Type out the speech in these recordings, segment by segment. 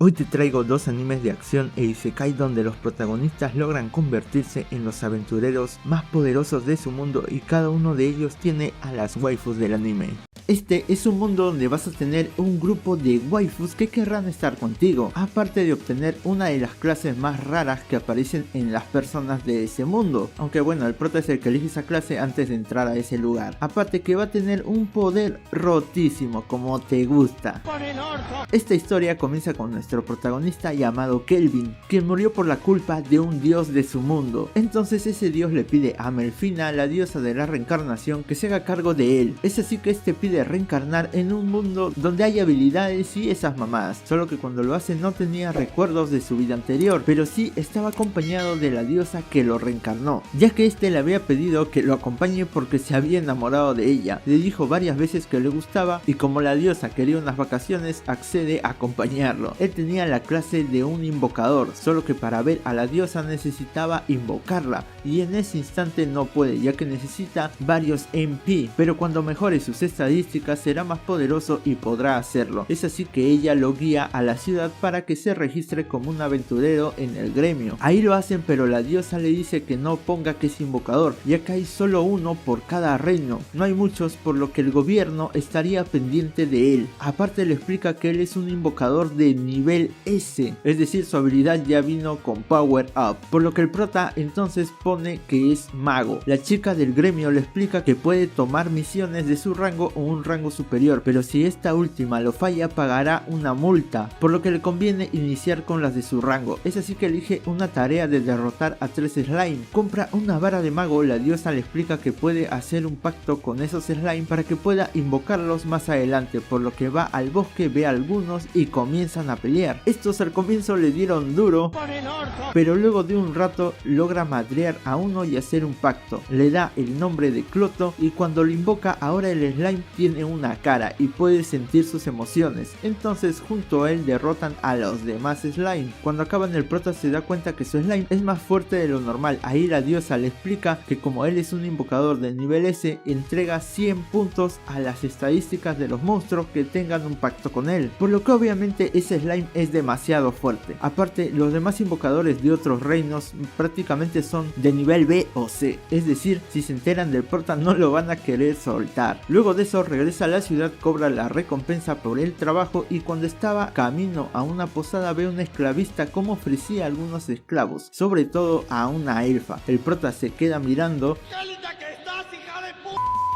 Hoy te traigo dos animes de acción e isekai donde los protagonistas logran convertirse en los aventureros más poderosos de su mundo y cada uno de ellos tiene a las waifus del anime. Este es un mundo donde vas a tener un grupo de waifus que querrán estar contigo, aparte de obtener una de las clases más raras que aparecen en las personas de ese mundo. Aunque bueno, el prota es el que elige esa clase antes de entrar a ese lugar. Aparte que va a tener un poder rotísimo como te gusta. Esta historia comienza con nuestro protagonista llamado Kelvin, quien murió por la culpa de un dios de su mundo. Entonces ese dios le pide a Melfina, la diosa de la reencarnación, que se haga cargo de él. Es así que este pide reencarnar en un mundo donde hay habilidades y esas mamadas, solo que cuando lo hace no tenía recuerdos de su vida anterior, pero sí estaba acompañado de la diosa que lo reencarnó, ya que este le había pedido que lo acompañe porque se había enamorado de ella. Le dijo varias veces que le gustaba y como la diosa quería unas vacaciones, accede a acompañarlo. Él tenía la clase de un invocador, solo que para ver a la diosa necesitaba invocarla y en ese instante no puede, ya que necesita varios MP, pero cuando mejore sus estadísticas será más poderoso y podrá hacerlo. Es así que ella lo guía a la ciudad para que se registre como un aventurero en el gremio. Ahí lo hacen, pero la diosa le dice que no ponga que es invocador, ya que hay solo uno por cada reino, no hay muchos, por lo que el gobierno estaría pendiente de él. Aparte le explica que él es un invocador de nivel S, es decir, su habilidad ya vino con Power Up, por lo que el prota entonces pone que es mago. La chica del gremio le explica que puede tomar misiones de su rango o un rango superior, pero si esta última lo falla pagará una multa, por lo que le conviene iniciar con las de su rango. Es así que elige una tarea de derrotar a 3 slime. Compra una vara de mago, la diosa le explica que puede hacer un pacto con esos slime para que pueda invocarlos más adelante, por lo que va al bosque, ve a algunos y comienzan a pelear. Estos al comienzo le dieron duro, pero luego de un rato logra madrear a uno y hacer un pacto. Le da el nombre de Cloto y cuando lo invoca ahora el slime tiene una cara y puede sentir sus emociones. Entonces junto a él derrotan a los demás slime. Cuando acaban el prota se da cuenta que su slime es más fuerte de lo normal. Ahí la diosa le explica que como él es un invocador de nivel S, entrega 100 puntos a las estadísticas de los monstruos que tengan un pacto con él, por lo que obviamente ese slime es demasiado fuerte. Aparte, los demás invocadores de otros reinos prácticamente son de nivel B o C, es decir, si se enteran del prota no lo van a querer soltar. Luego de eso regresa a la ciudad, cobra la recompensa por el trabajo y cuando estaba camino a una posada ve a una esclavista como ofrecía a algunos esclavos, sobre todo a una elfa. El prota se queda mirando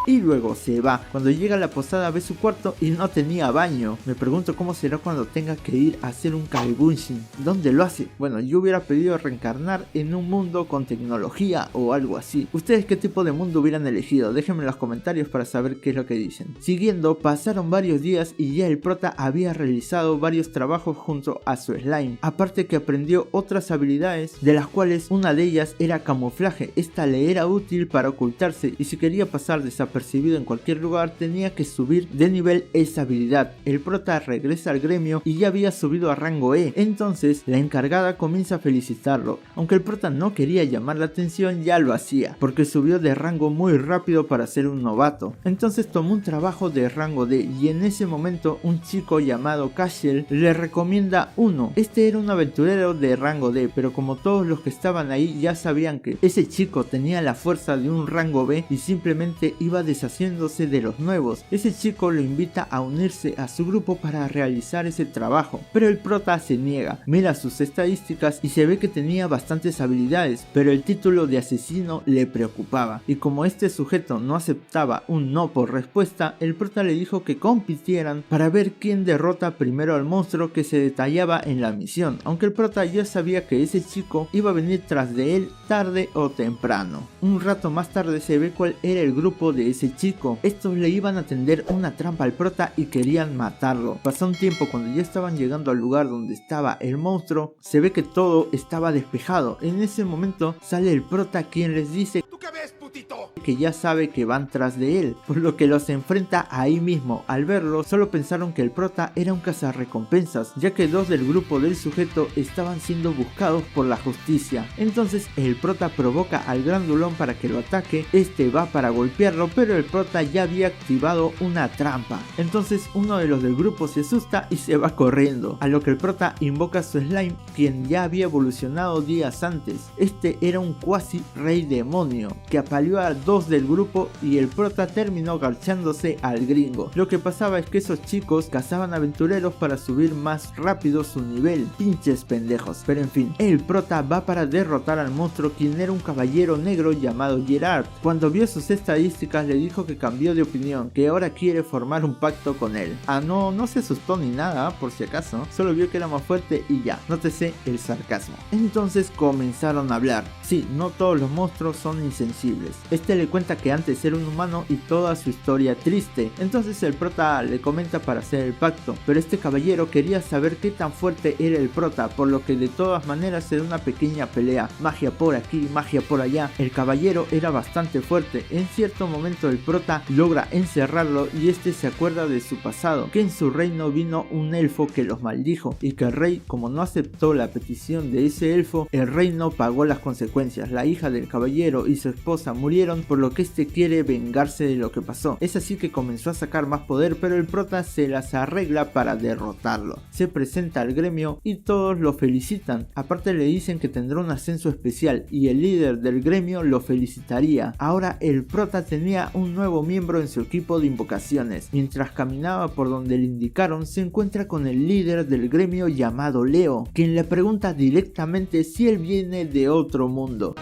y luego se va. Cuando llega a la posada ve su cuarto y no tenía baño. Me pregunto cómo será cuando tenga que ir a hacer un kagebunshin. ¿Dónde lo hace? Bueno, yo hubiera pedido reencarnar en un mundo con tecnología o algo así. ¿Ustedes qué tipo de mundo hubieran elegido? Déjenme en los comentarios para saber qué es lo que dicen. Siguiendo, pasaron varios días y ya el prota había realizado varios trabajos junto a su slime. Aparte que aprendió otras habilidades, de las cuales una de ellas era camuflaje. Esta le era útil para ocultarse y si quería pasar desapercibido en cualquier lugar tenía que subir de nivel esa habilidad. El prota regresa al gremio y ya había subido a rango E, entonces la encargada comienza a felicitarlo. Aunque el prota no quería llamar la atención, ya lo hacía, porque subió de rango muy rápido para ser un novato. Entonces tomó un trabajo de rango D y en ese momento un chico llamado Cashel le recomienda uno. Este era un aventurero de rango D, pero como todos los que estaban ahí ya sabían que ese chico tenía la fuerza de un rango B y simplemente iba deshaciéndose de los nuevos. Ese chico lo invita a unirse a su grupo para realizar ese trabajo, pero el prota se niega. Mira sus estadísticas y se ve que tenía bastantes habilidades, pero el título de asesino le preocupaba, y como este sujeto no aceptaba un no por respuesta, el prota le dijo que compitieran para ver quién derrota primero al monstruo que se detallaba en la misión, aunque el prota ya sabía que ese chico iba a venir tras de él tarde o temprano. Un rato más tarde se ve cuál era el grupo de ese chico. Estos le iban a tender una trampa al prota y querían matarlo. Pasó un tiempo, cuando ya estaban llegando al lugar donde estaba el monstruo, se ve que todo estaba despejado. En ese momento sale el prota, quien les dice: ¿Tú qué ves, putito? Que ya sabe que van tras de él, por lo que los enfrenta ahí mismo. Al verlo, solo pensaron que el prota era un cazarrecompensas, ya que dos del grupo del sujeto estaban siendo buscados por la justicia. Entonces el prota provoca al grandulón para que lo ataque. Este va para golpearlo, pero pero el prota ya había activado una trampa. Entonces uno de los del grupo se asusta y se va corriendo, a lo que el prota invoca a su slime, quien ya había evolucionado días antes. Este era un cuasi rey demonio que apaleó a dos del grupo y el prota terminó garchándose al gringo. Lo que pasaba es que esos chicos cazaban aventureros para subir más rápido su nivel, pinches pendejos. Pero en fin, el prota va para derrotar al monstruo, quien era un caballero negro llamado Gerard. Cuando vio sus estadísticas le dijo que cambió de opinión, que ahora quiere formar un pacto con él. No se asustó ni nada, por si acaso, solo vio que era más fuerte y ya, nótese el sarcasmo. Entonces comenzaron a hablar. Sí, no todos los monstruos son insensibles. Este le cuenta que antes era un humano y toda su historia triste. Entonces el prota le comenta para hacer el pacto, pero este caballero quería saber qué tan fuerte era el prota, por lo que de todas maneras se da una pequeña pelea, magia por aquí, magia por allá. El caballero era bastante fuerte. En cierto momento el prota logra encerrarlo y este se acuerda de su pasado, que en su reino vino un elfo que los maldijo y que el rey, como no aceptó la petición de ese elfo, el reino pagó las consecuencias. La hija del caballero y su esposa murieron, por lo que este quiere vengarse de lo que pasó. Es así que comenzó a sacar más poder, pero el prota se las arregla para derrotarlo. Se presenta al gremio y todos lo felicitan. Aparte le dicen que tendrá un ascenso especial y el líder del gremio lo felicitaría. Ahora el prota tenía un nuevo miembro en su equipo de invocaciones. Mientras caminaba por donde le indicaron, se encuentra con el líder del gremio llamado Leo, quien le pregunta directamente si él viene de otro mundo.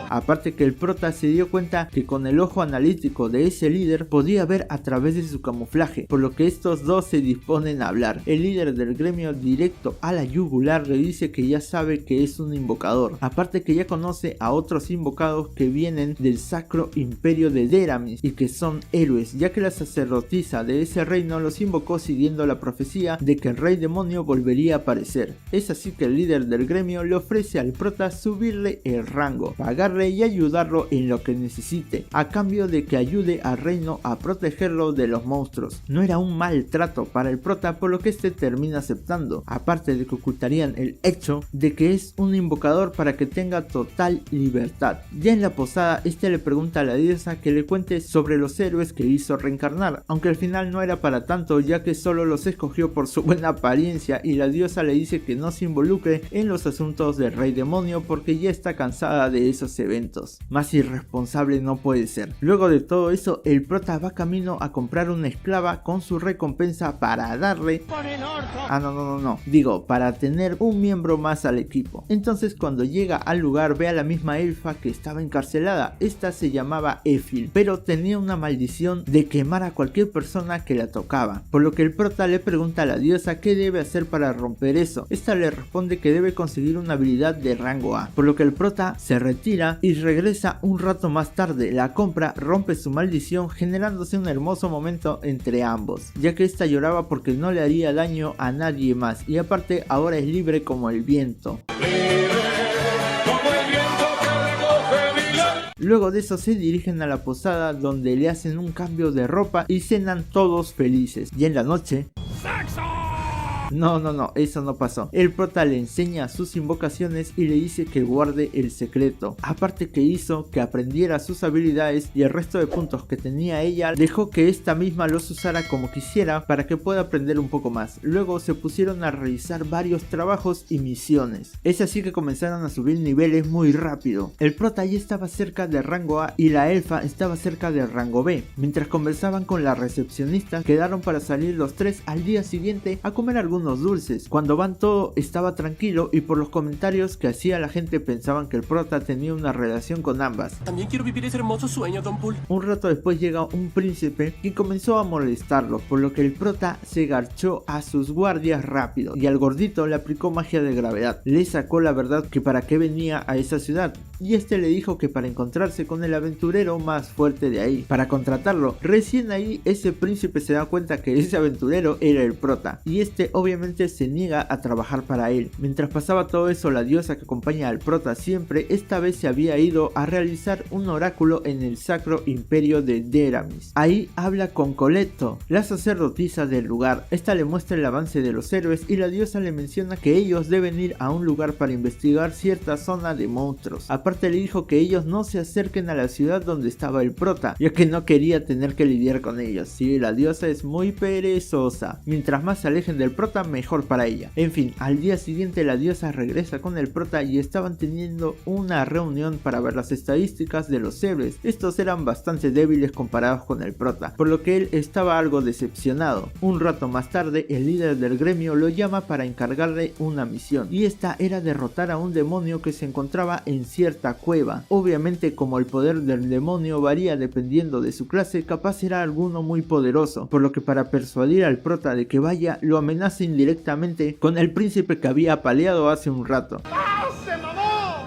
Aparte que el prota se dio cuenta que con el ojo analítico de ese líder podía ver a través de su camuflaje, por lo que estos dos se disponen a hablar. El líder del gremio, directo a la yugular, le dice que ya sabe que es un invocador. Aparte que ya conoce a otros invocados que vienen del sacro imperio de Deramis y que son héroes, ya que la sacerdotisa de ese reino los invocó siguiendo la profecía de que el rey demonio volvería a aparecer. Es así que el líder del gremio le ofrece al prota subirle el rango, pagarle y ayudarlo en lo que necesite, a cambio de que ayude al reino a protegerlo de los monstruos. No era un mal trato para el prota, por lo que este termina aceptando, aparte de que ocultarían el hecho de que es un invocador para que tenga total libertad. Ya en la posada, este le pregunta a la diosa que le cuente sobre los héroes que hizo reencarnar, aunque al final no era para tanto, ya que solo los escogió por su buena apariencia, y la diosa le dice que no se involucre en los asuntos del rey demonio porque ya está cansada de esos eventos. Más irresponsable no puede ser. Luego de todo eso, el prota va camino a comprar una esclava con su recompensa para darle... Digo, para tener un miembro más al equipo. Entonces cuando llega al lugar ve a la misma elfa que estaba encarcelada. Esta se llamaba Éfil, pero tenía una maldición de quemar a cualquier persona que la tocaba, por lo que el prota le pregunta a la diosa qué debe hacer para romper eso. Esta le responde que debe conseguir una habilidad de rango A, por lo que el prota se retira y regresa un rato más tarde. La compra, rompe su maldición, generándose un hermoso momento entre ambos, ya que esta lloraba porque no le haría daño a nadie más y aparte ahora es libre como el viento. Luego de eso se dirigen a la posada, donde le hacen un cambio de ropa y cenan todos felices. Y en la noche... No, eso no pasó. El prota le enseña sus invocaciones y le dice que guarde el secreto. Aparte que hizo que aprendiera sus habilidades y el resto de puntos que tenía ella, dejó que esta misma los usara como quisiera para que pueda aprender un poco más. Luego se pusieron a realizar varios trabajos y misiones. Es así que comenzaron a subir niveles muy rápido. El prota ya estaba cerca de rango A y la elfa estaba cerca de rango B. Mientras conversaban con la recepcionista, quedaron para salir los tres al día siguiente a comer algunos dulces. Cuando van todo estaba tranquilo y por los comentarios que hacía la gente pensaban que el prota tenía una relación con ambas. También quiero vivir ese hermoso sueño, Don Pool. Un rato después llega un príncipe y comenzó a molestarlo, por lo que el prota se garchó a sus guardias rápido y al gordito le aplicó magia de gravedad. Le sacó la verdad que para qué venía a esa ciudad y este le dijo que para encontrarse con el aventurero más fuerte de ahí, para contratarlo. Recién ahí ese príncipe se da cuenta que ese aventurero era el prota y este obviamente se niega a trabajar para él. Mientras pasaba todo eso, la diosa que acompaña al prota siempre, esta vez se había ido a realizar un oráculo en el sacro imperio de Deramis. Ahí habla con Coleto, la sacerdotisa del lugar. Esta le muestra el avance de los héroes y la diosa le menciona que ellos deben ir a un lugar para investigar cierta zona de monstruos. Aparte le dijo que ellos no se acerquen a la ciudad donde estaba el prota, ya que no quería tener que lidiar con ellos. Sí, la diosa es muy perezosa. Mientras más se alejen del prota, mejor para ella. En fin, al día siguiente la diosa regresa con el prota y estaban teniendo una reunión para ver las estadísticas de los héroes. Estos eran bastante débiles comparados con el prota, por lo que él estaba algo decepcionado. Un rato más tarde, el líder del gremio lo llama para encargarle una misión, y esta era derrotar a un demonio que se encontraba en cierta cueva. Obviamente, como el poder del demonio varía dependiendo de su clase, capaz era alguno muy poderoso, por lo que para persuadir al prota de que vaya, lo amenaza indirectamente con el príncipe que había apaleado hace un rato.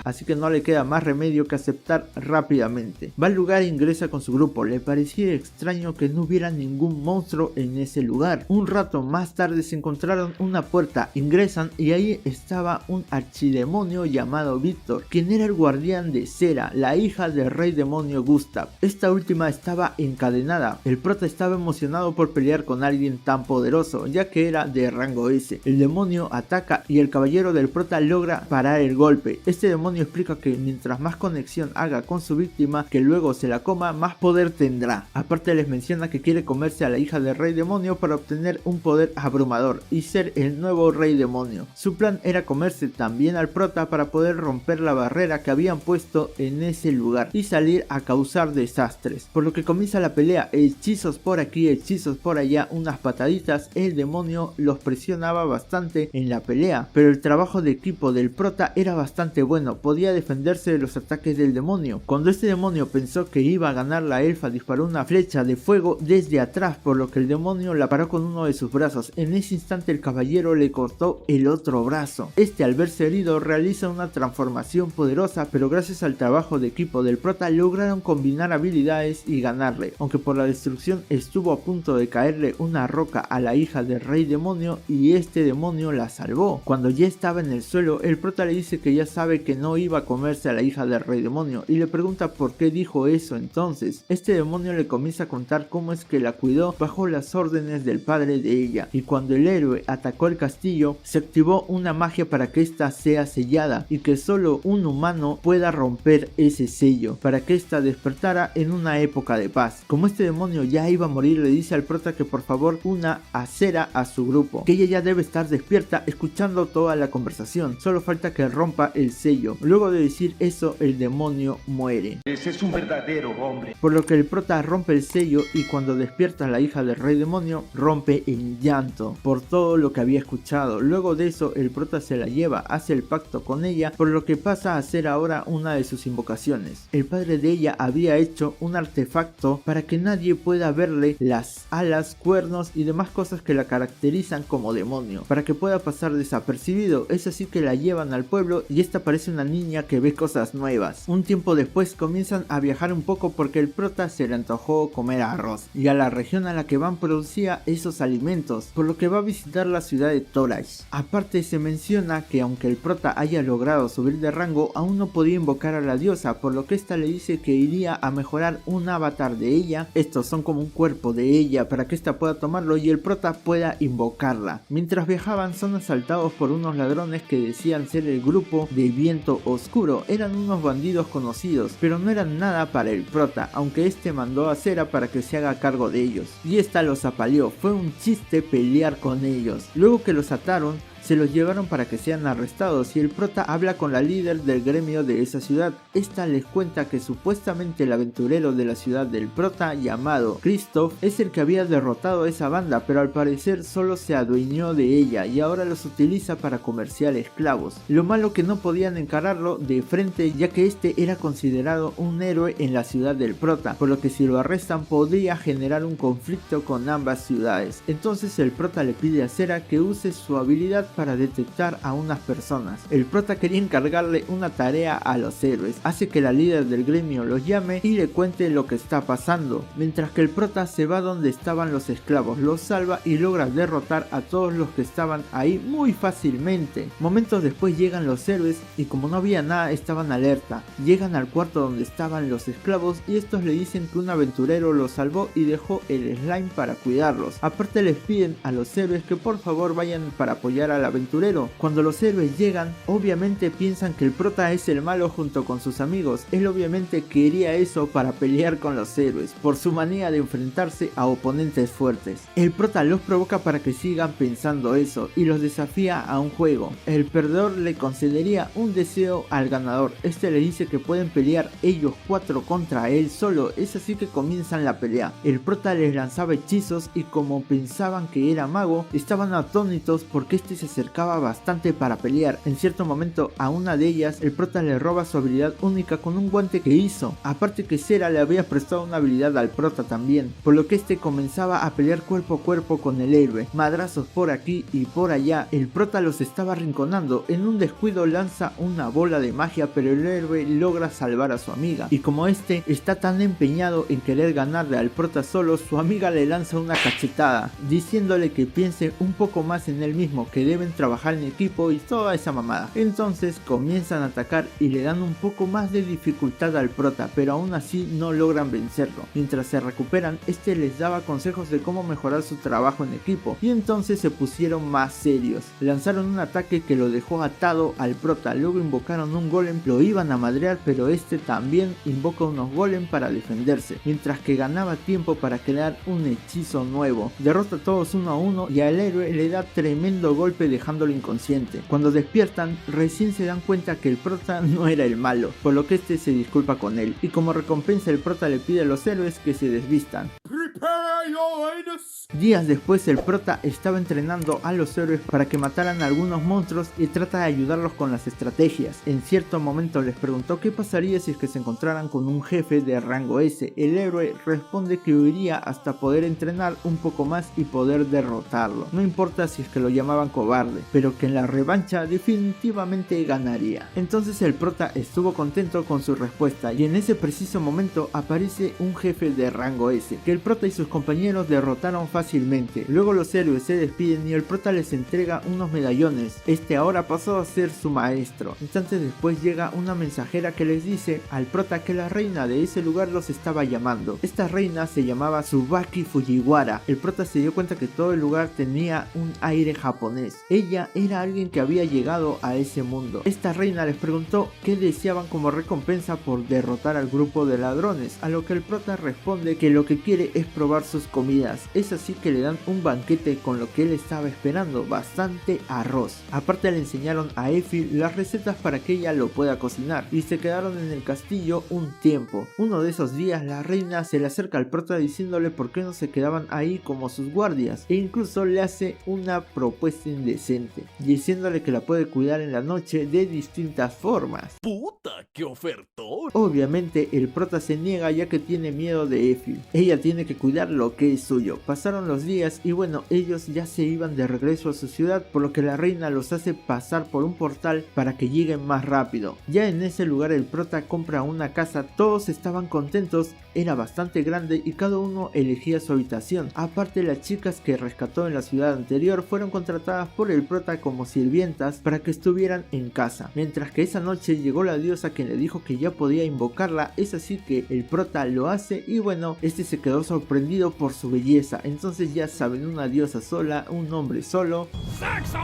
Así que no le queda más remedio que aceptar rápidamente. Va al lugar e ingresa con su grupo. Le parecía extraño que no hubiera ningún monstruo en ese lugar. Un rato más tarde se encontraron una puerta, ingresan y ahí estaba un archidemonio llamado Víctor, quien era el guardián de Cera, la hija del rey demonio Gustav. Esta última estaba encadenada. El prota estaba emocionado por pelear con alguien tan poderoso, ya que era de rango S. El demonio ataca y el caballero del prota logra parar el golpe. Este demonio explica que mientras más conexión haga con su víctima, que luego se la coma, más poder tendrá. Aparte les menciona que quiere comerse a la hija del rey demonio para obtener un poder abrumador y ser el nuevo rey demonio. Su plan era comerse también al prota para poder romper la barrera que habían puesto en ese lugar y salir a causar desastres. Por lo que comienza la pelea, hechizos por aquí, hechizos por allá, unas pataditas. El demonio los presionaba bastante en la pelea, pero el trabajo de equipo del prota era bastante bueno. Podía defenderse de los ataques del demonio. Cuando este demonio pensó que iba a ganar, la elfa disparó una flecha de fuego desde atrás, por lo que el demonio la paró con uno de sus brazos. En ese instante el caballero le cortó el otro brazo. Este, al verse herido, realiza una transformación poderosa, pero gracias al trabajo de equipo del prota lograron combinar habilidades y ganarle, aunque por la destrucción estuvo a punto de caerle una roca a la hija del rey demonio y este demonio la salvó. Cuando ya estaba en el suelo, el prota le dice que ya sabe que no iba a comerse a la hija del rey demonio y le pregunta por qué dijo eso entonces. Este demonio le comienza a contar cómo es que la cuidó bajo las órdenes del padre de ella, y cuando el héroe atacó el castillo se activó una magia para que ésta sea sellada y que solo un humano pueda romper ese sello, para que ésta despertara en una época de paz. Como este demonio ya iba a morir, le dice al prota que por favor una a Cera a su grupo, que ella ya debe estar despierta escuchando toda la conversación, solo falta que rompa el sello. Luego de decir eso, el demonio muere. Ese es un verdadero hombre. Por lo que el prota rompe el sello y cuando despierta la hija del rey demonio rompe en llanto por todo lo que había escuchado. Luego de eso el prota se la lleva, hace el pacto con ella, por lo que pasa a ser ahora una de sus invocaciones. El padre de ella había hecho un artefacto para que nadie pueda verle las alas, cuernos y demás cosas que la caracterizan como demonio, para que pueda pasar desapercibido. Es así que la llevan al pueblo y esta parece una niña que ve cosas nuevas. Un tiempo después comienzan a viajar un poco porque el prota se le antojó comer arroz y a la región a la que van producía esos alimentos, por lo que va a visitar la ciudad de Torash. Aparte se menciona que aunque el prota haya logrado subir de rango, aún no podía invocar a la diosa, por lo que esta le dice que iría a mejorar un avatar de ella. Estos son como un cuerpo de ella para que esta pueda tomarlo y el prota pueda invocarla. Mientras viajaban son asaltados por unos ladrones que decían ser el grupo de Viento Oscuro. Eran unos bandidos conocidos, pero no eran nada para el prota, aunque este mandó a Cera para que se haga cargo de ellos y esta los apaleó. Fue un chiste pelear con ellos. Luego que los ataron, se los llevaron para que sean arrestados y el prota habla con la líder del gremio de esa ciudad. Esta les cuenta que supuestamente el aventurero de la ciudad del prota llamado Christoph es el que había derrotado a esa banda, pero al parecer solo se adueñó de ella y ahora los utiliza para comerciar esclavos. Lo malo que no podían encararlo de frente, ya que este era considerado un héroe en la ciudad del prota, por lo que si lo arrestan podría generar un conflicto con ambas ciudades. Entonces el prota le pide a Cera que use su habilidad para detectar a unas personas. El prota quería encargarle una tarea a los héroes, hace que la líder del gremio los llame y le cuente lo que está pasando, mientras que el prota se va donde estaban los esclavos, los salva y logra derrotar a todos los que estaban ahí muy fácilmente. Momentos después llegan los héroes y como no había nada estaban alerta, llegan al cuarto donde estaban los esclavos y estos le dicen que un aventurero los salvó y dejó el slime para cuidarlos. Aparte les piden a los héroes que por favor vayan para apoyar al aventurero. Cuando los héroes llegan, obviamente piensan que el prota es el malo junto con sus amigos. Él obviamente quería eso para pelear con los héroes, por su manía de enfrentarse a oponentes fuertes. El prota los provoca para que sigan pensando eso y los desafía a un juego. El perdedor le concedería un deseo al ganador. Este le dice que pueden pelear ellos 4 contra él solo. Es así que comienzan la pelea. El prota les lanzaba hechizos y como pensaban que era mago, estaban atónitos porque este se acercaba bastante para pelear. En cierto momento a una de ellas el prota le roba su habilidad única con un guante que hizo. Aparte que Cera le había prestado una habilidad al prota también, por lo que este comenzaba a pelear cuerpo a cuerpo con el héroe. Madrazos por aquí y por allá. El prota los estaba arrinconando. En un descuido lanza una bola de magia, pero el héroe logra salvar a su amiga. Y como este está tan empeñado en querer ganarle al prota solo, su amiga le lanza una cachetada, diciéndole que piense un poco más en él mismo, que deben trabajar en equipo y toda esa mamada. Entonces comienzan a atacar y le dan un poco más de dificultad al prota, pero aún así no logran vencerlo. Mientras se recuperan, este les daba consejos de cómo mejorar su trabajo en equipo y entonces se pusieron más serios. Lanzaron un ataque que lo dejó atado al prota, luego invocaron un golem, lo iban a madrear, pero este también invoca unos golem para defenderse, mientras que ganaba tiempo para crear un hechizo nuevo. Derrota a todos uno a uno y al héroe le da tremendo golpe dejándolo inconsciente. Cuando despiertan, recién se dan cuenta que el prota no era el malo, por lo que este se disculpa con él, y como recompensa el prota le pide a los héroes que se desvistan. Días después el prota estaba entrenando a los héroes para que mataran a algunos monstruos y trata de ayudarlos con las estrategias. En cierto momento les preguntó qué pasaría si es que se encontraran con un jefe de rango S. El héroe responde que huiría hasta poder entrenar un poco más y poder derrotarlo. No importa si es que lo llamaban cobarde, pero que en la revancha definitivamente ganaría. Entonces el prota estuvo contento con su respuesta y en ese preciso momento aparece un jefe de rango S que el prota y sus compañeros derrotaron fácilmente. Luego los héroes se despiden y el prota les entrega unos medallones. Este ahora pasó a ser su maestro. Instantes después llega una mensajera que les dice al prota que la reina de ese lugar los estaba llamando. Esta reina se llamaba Tsubaki Fujiwara. El prota se dio cuenta que todo el lugar tenía un aire japonés. Ella era alguien que había llegado a ese mundo. Esta reina les preguntó qué deseaban como recompensa por derrotar al grupo de ladrones, a lo que el prota responde que lo que quiere es probar sus comidas. Es así que le dan un banquete con lo que él estaba esperando, bastante arroz. Aparte le enseñaron a Effie las recetas para que ella lo pueda cocinar y se quedaron en el castillo un tiempo. Uno de esos días la reina se le acerca al prota diciéndole por qué no se quedaban ahí como sus guardias e incluso le hace una propuesta indecente, diciéndole que la puede cuidar en la noche de distintas formas. ¡Puta, qué ofertón! Obviamente el prota se niega ya que tiene miedo de Effie. Ella tiene que cuidar lo que es suyo. Pasaron los días y bueno, ellos ya se iban de regreso a su ciudad, por lo que la reina los hace pasar por un portal para que lleguen más rápido. Ya en ese lugar el prota compra una casa, todos estaban contentos, era bastante grande y cada uno elegía su habitación. Aparte las chicas que rescató en la ciudad anterior fueron contratadas por el prota como sirvientas para que estuvieran en casa. Mientras que esa noche llegó la diosa quien le dijo que ya podía invocarla, es así que el prota lo hace y bueno, este se quedó sorprendido por su belleza. Entonces ya saben, una diosa sola, un hombre solo. ¡Sexo!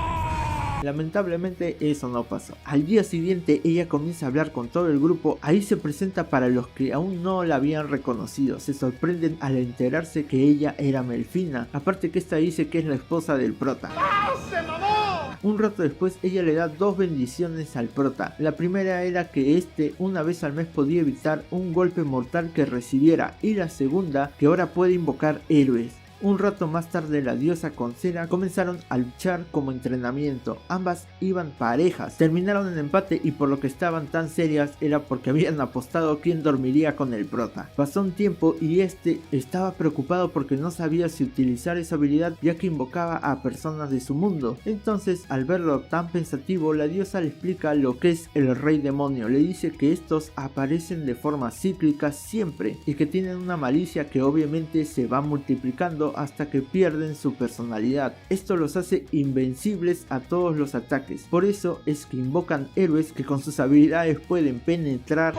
Lamentablemente eso no pasó. Al día siguiente ella comienza a hablar con todo el grupo. Ahí se presenta para los que aún no la habían reconocido. Se sorprenden al enterarse que ella era Melfina. Aparte que esta dice que es la esposa del prota. ¡Ah, se mamó! Un rato después ella le da 2 bendiciones al prota. La primera era que este una vez al mes podía evitar un golpe mortal que recibiera y la segunda que ahora puede invocar héroes. Un rato más tarde la diosa con Cera comenzaron a luchar como entrenamiento. Ambas iban parejas, terminaron en empate y por lo que estaban tan serias era porque habían apostado quién dormiría con el prota. Pasó un tiempo y este estaba preocupado porque no sabía si utilizar esa habilidad ya que invocaba a personas de su mundo. Entonces al verlo tan pensativo la diosa le explica lo que es el rey demonio, le dice que estos aparecen de forma cíclica siempre y que tienen una malicia que obviamente se va multiplicando hasta que pierden su personalidad. Esto los hace invencibles a todos los ataques, por eso es que invocan héroes que con sus habilidades pueden penetrar,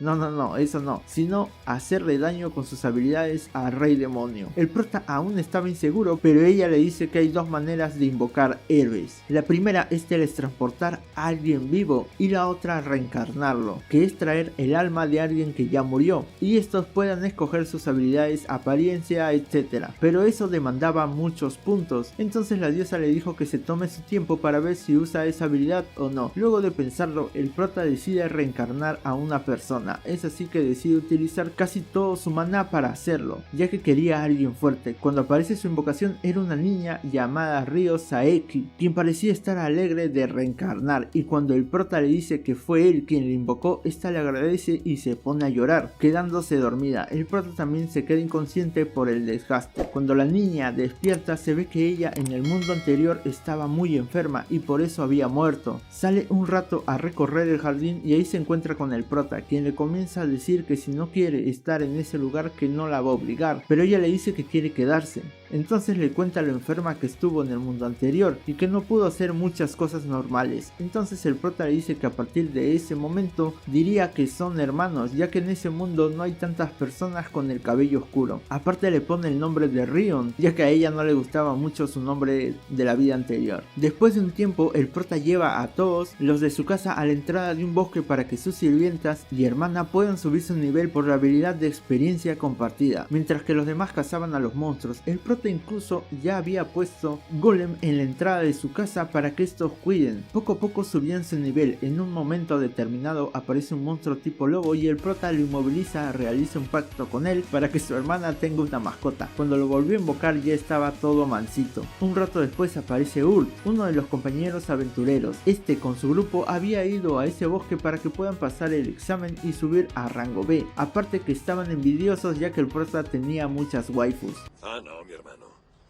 no, eso no, sino hacerle daño con sus habilidades al rey demonio. El prota aún estaba inseguro, pero ella le dice que hay dos maneras de invocar héroes. La primera es teletransportar a alguien vivo y la otra reencarnarlo, que es traer el alma de alguien que ya murió y estos puedan escoger sus habilidades, apariencia, etc. Pero eso demandaba muchos puntos, entonces la diosa le dijo que se tome su tiempo para ver si usa esa habilidad o no. Luego de pensarlo, el prota decide reencarnar a una persona, es así que decide utilizar casi todo su maná para hacerlo, ya que quería a alguien fuerte. Cuando aparece su invocación era una niña llamada Ryo Saeki, quien parecía estar alegre de reencarnar, y cuando el prota le dice que fue él quien le invocó, esta le agradece y se pone a llorar, quedándose dormida. El prota también se queda inconsciente por el desgaste. Cuando la niña despierta se ve que ella en el mundo anterior estaba muy enferma y por eso había muerto. Sale un rato a recorrer el jardín y ahí se encuentra con el prota, quien le comienza a decir que si no quiere estar en ese lugar que no la va a obligar, pero ella le dice que quiere quedarse. Entonces le cuenta lo enferma que estuvo en el mundo anterior y que no pudo hacer muchas cosas normales. Entonces el prota le dice que a partir de ese momento diría que son hermanos, ya que en ese mundo no hay tantas personas con el cabello oscuro. Aparte le pone el nombre de Rion, ya que a ella no le gustaba mucho su nombre de la vida anterior. Después de un tiempo el prota lleva a todos los de su casa a la entrada de un bosque para que sus sirvientas y hermana puedan subir su nivel por la habilidad de experiencia compartida. Mientras que los demás cazaban a los monstruos, el prota incluso ya había puesto golem en la entrada de su casa para que estos cuiden. Poco a poco subían su nivel. En un momento determinado aparece un monstruo tipo lobo y el prota lo inmoviliza, realiza un pacto con él para que su hermana tenga una mascota. Cuando lo volvió a invocar ya estaba todo mansito. Un rato después aparece Urt, uno de los compañeros aventureros. Este con su grupo había ido a ese bosque para que puedan pasar el examen y subir a rango B. Aparte que estaban envidiosos ya que el prota tenía muchas waifus. Ah, no, mi hermano.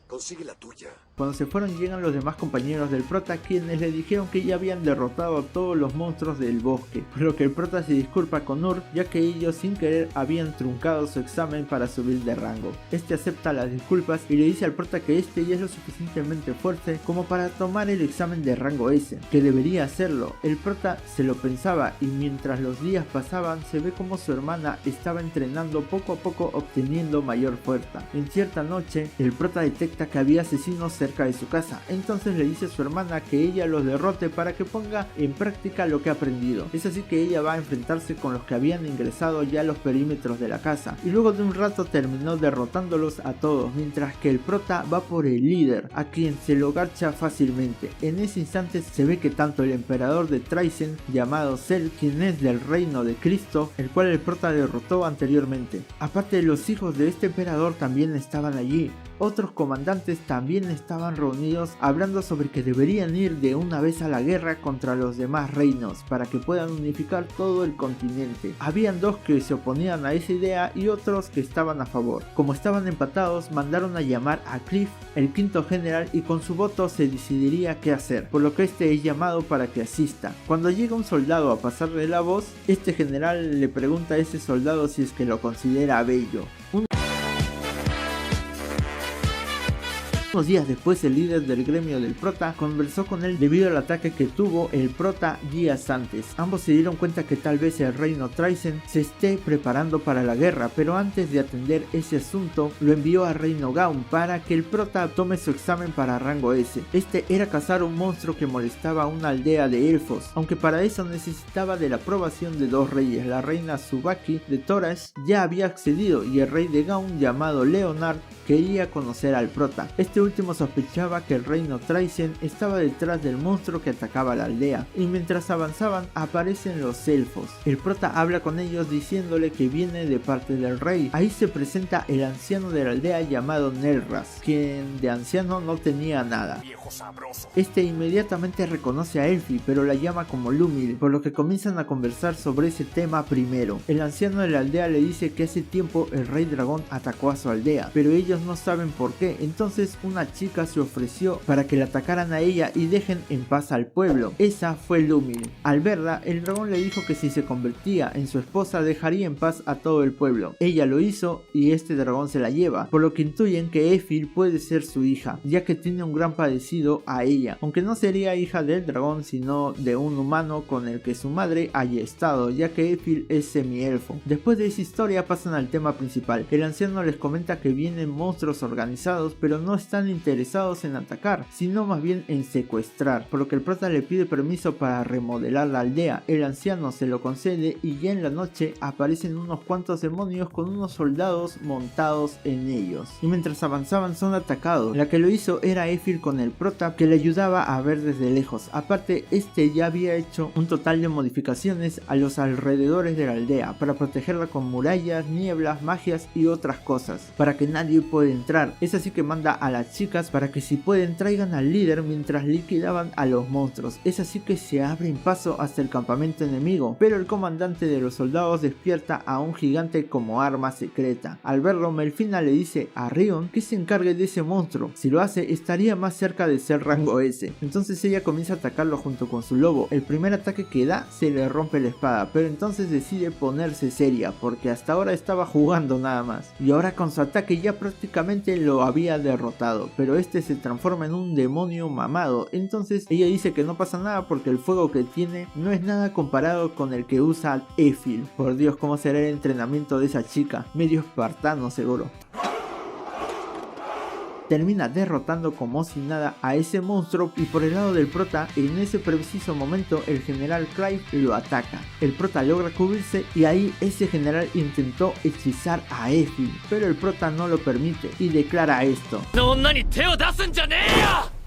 Consigue la tuya. Cuando se fueron llegan los demás compañeros del prota, quienes le dijeron que ya habían derrotado a todos los monstruos del bosque, por lo que el prota se disculpa con Ur, ya que ellos sin querer habían truncado su examen para subir de rango. Este acepta las disculpas y le dice al prota que este ya es lo suficientemente fuerte como para tomar el examen de rango S, que debería hacerlo. El prota se lo pensaba y mientras los días pasaban se ve como su hermana estaba entrenando poco a poco, obteniendo mayor fuerza. En cierta noche el prota detecta que había asesinos cerca de su casa, entonces le dice a su hermana que ella los derrote para que ponga en práctica lo que ha aprendido. Es así que ella va a enfrentarse con los que habían ingresado ya a los perímetros de la casa, y luego de un rato terminó derrotándolos a todos, mientras que el prota va por el líder, a quien se lo garcha fácilmente. En ese instante se ve que tanto el emperador de Traisen, llamado Cell, quien es del reino de Cristo, el cual el prota derrotó anteriormente. Aparte, los hijos de este emperador también estaban allí. Otros comandantes también estaban reunidos hablando sobre que deberían ir de una vez a la guerra contra los demás reinos para que puedan unificar todo el continente. Habían dos que se oponían a esa idea y otros que estaban a favor. Como estaban empatados, mandaron a llamar a Cliff, el quinto general, y con su voto se decidiría qué hacer, por lo que este es llamado para que asista. Cuando llega un soldado a pasarle la voz, este general le pregunta a ese soldado si es que lo considera bello. Unos días después el líder del gremio del prota conversó con él debido al ataque que tuvo el prota días antes. Ambos se dieron cuenta que tal vez el reino Traisen se esté preparando para la guerra, pero antes de atender ese asunto lo envió a Reino Gaun para que el prota tome su examen para rango S. Este era cazar un monstruo que molestaba a una aldea de elfos, aunque para eso necesitaba de la aprobación de dos reyes. La reina Tsubaki de Toras ya había accedido y el rey de Gaun, llamado Leonard, quería conocer al prota. Este último sospechaba que el reino Traisen estaba detrás del monstruo que atacaba la aldea, y mientras avanzaban aparecen los elfos. El prota habla con ellos diciéndole que viene de parte del rey. Ahí se presenta el anciano de la aldea llamado Nelras, quien de anciano no tenía nada. Este inmediatamente reconoce a Elfi, pero la llama como Lumil, por lo que comienzan a conversar sobre ese tema primero. El anciano de la aldea le dice que hace tiempo el rey dragón atacó a su aldea, pero ellos no saben por qué. Entonces una chica se ofreció para que la atacaran a ella y dejen en paz al pueblo. Esa fue Lumil. Al verla, el dragón le dijo que si se convertía en su esposa dejaría en paz a todo el pueblo. Ella lo hizo y este dragón se la lleva, por lo que intuyen que Éfil puede ser su hija, ya que tiene un gran parecido a ella, aunque no sería hija del dragón sino de un humano con el que su madre haya estado, ya que Éfil es semielfo. Después de esa historia pasan al tema principal. El anciano les comenta que vienen monstruos organizados, pero no están interesados en atacar, sino más bien en secuestrar, por lo que el prota le pide permiso para remodelar la aldea. El anciano se lo concede y ya en la noche aparecen unos cuantos demonios con unos soldados montados en ellos, y mientras avanzaban son atacados. La que lo hizo era Éfil con el prota, que le ayudaba a ver desde lejos. Aparte, este ya había hecho un total de modificaciones a los alrededores de la aldea para protegerla con murallas, nieblas, magias y otras cosas, para que nadie pueda entrar. Es así que manda a las chicas para que si pueden traigan al líder mientras liquidaban a los monstruos. Es así que se abren paso hasta el campamento enemigo, pero el comandante de los soldados despierta a un gigante como arma secreta. Al verlo, Melfina le dice a Rion que se encargue de ese monstruo. Si lo hace, estaría más cerca de ser rango S. Entonces ella comienza a atacarlo junto con su lobo. El primer ataque que da se le rompe la espada, pero entonces decide ponerse seria, porque hasta ahora estaba jugando nada más. Y ahora con su ataque ya prácticamente lo había derrotado, pero este se transforma en un demonio mamado. Entonces ella dice que no pasa nada porque el fuego que tiene no es nada comparado con el que usa Éfil. Por Dios, ¿cómo será el entrenamiento de esa chica? Medio espartano seguro. Termina derrotando como si nada a ese monstruo, y por el lado del prota, en ese preciso momento el general Clive lo ataca. El prota logra cubrirse y ahí ese general intentó hechizar a Éfil, pero el prota no lo permite y declara esto: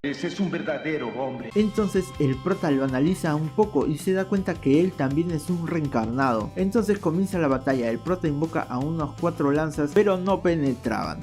Ese es un verdadero hombre. Entonces el prota lo analiza un poco y se da cuenta que él también es un reencarnado. Entonces comienza la batalla. El prota invoca a unos 4 lanzas, pero no penetraban.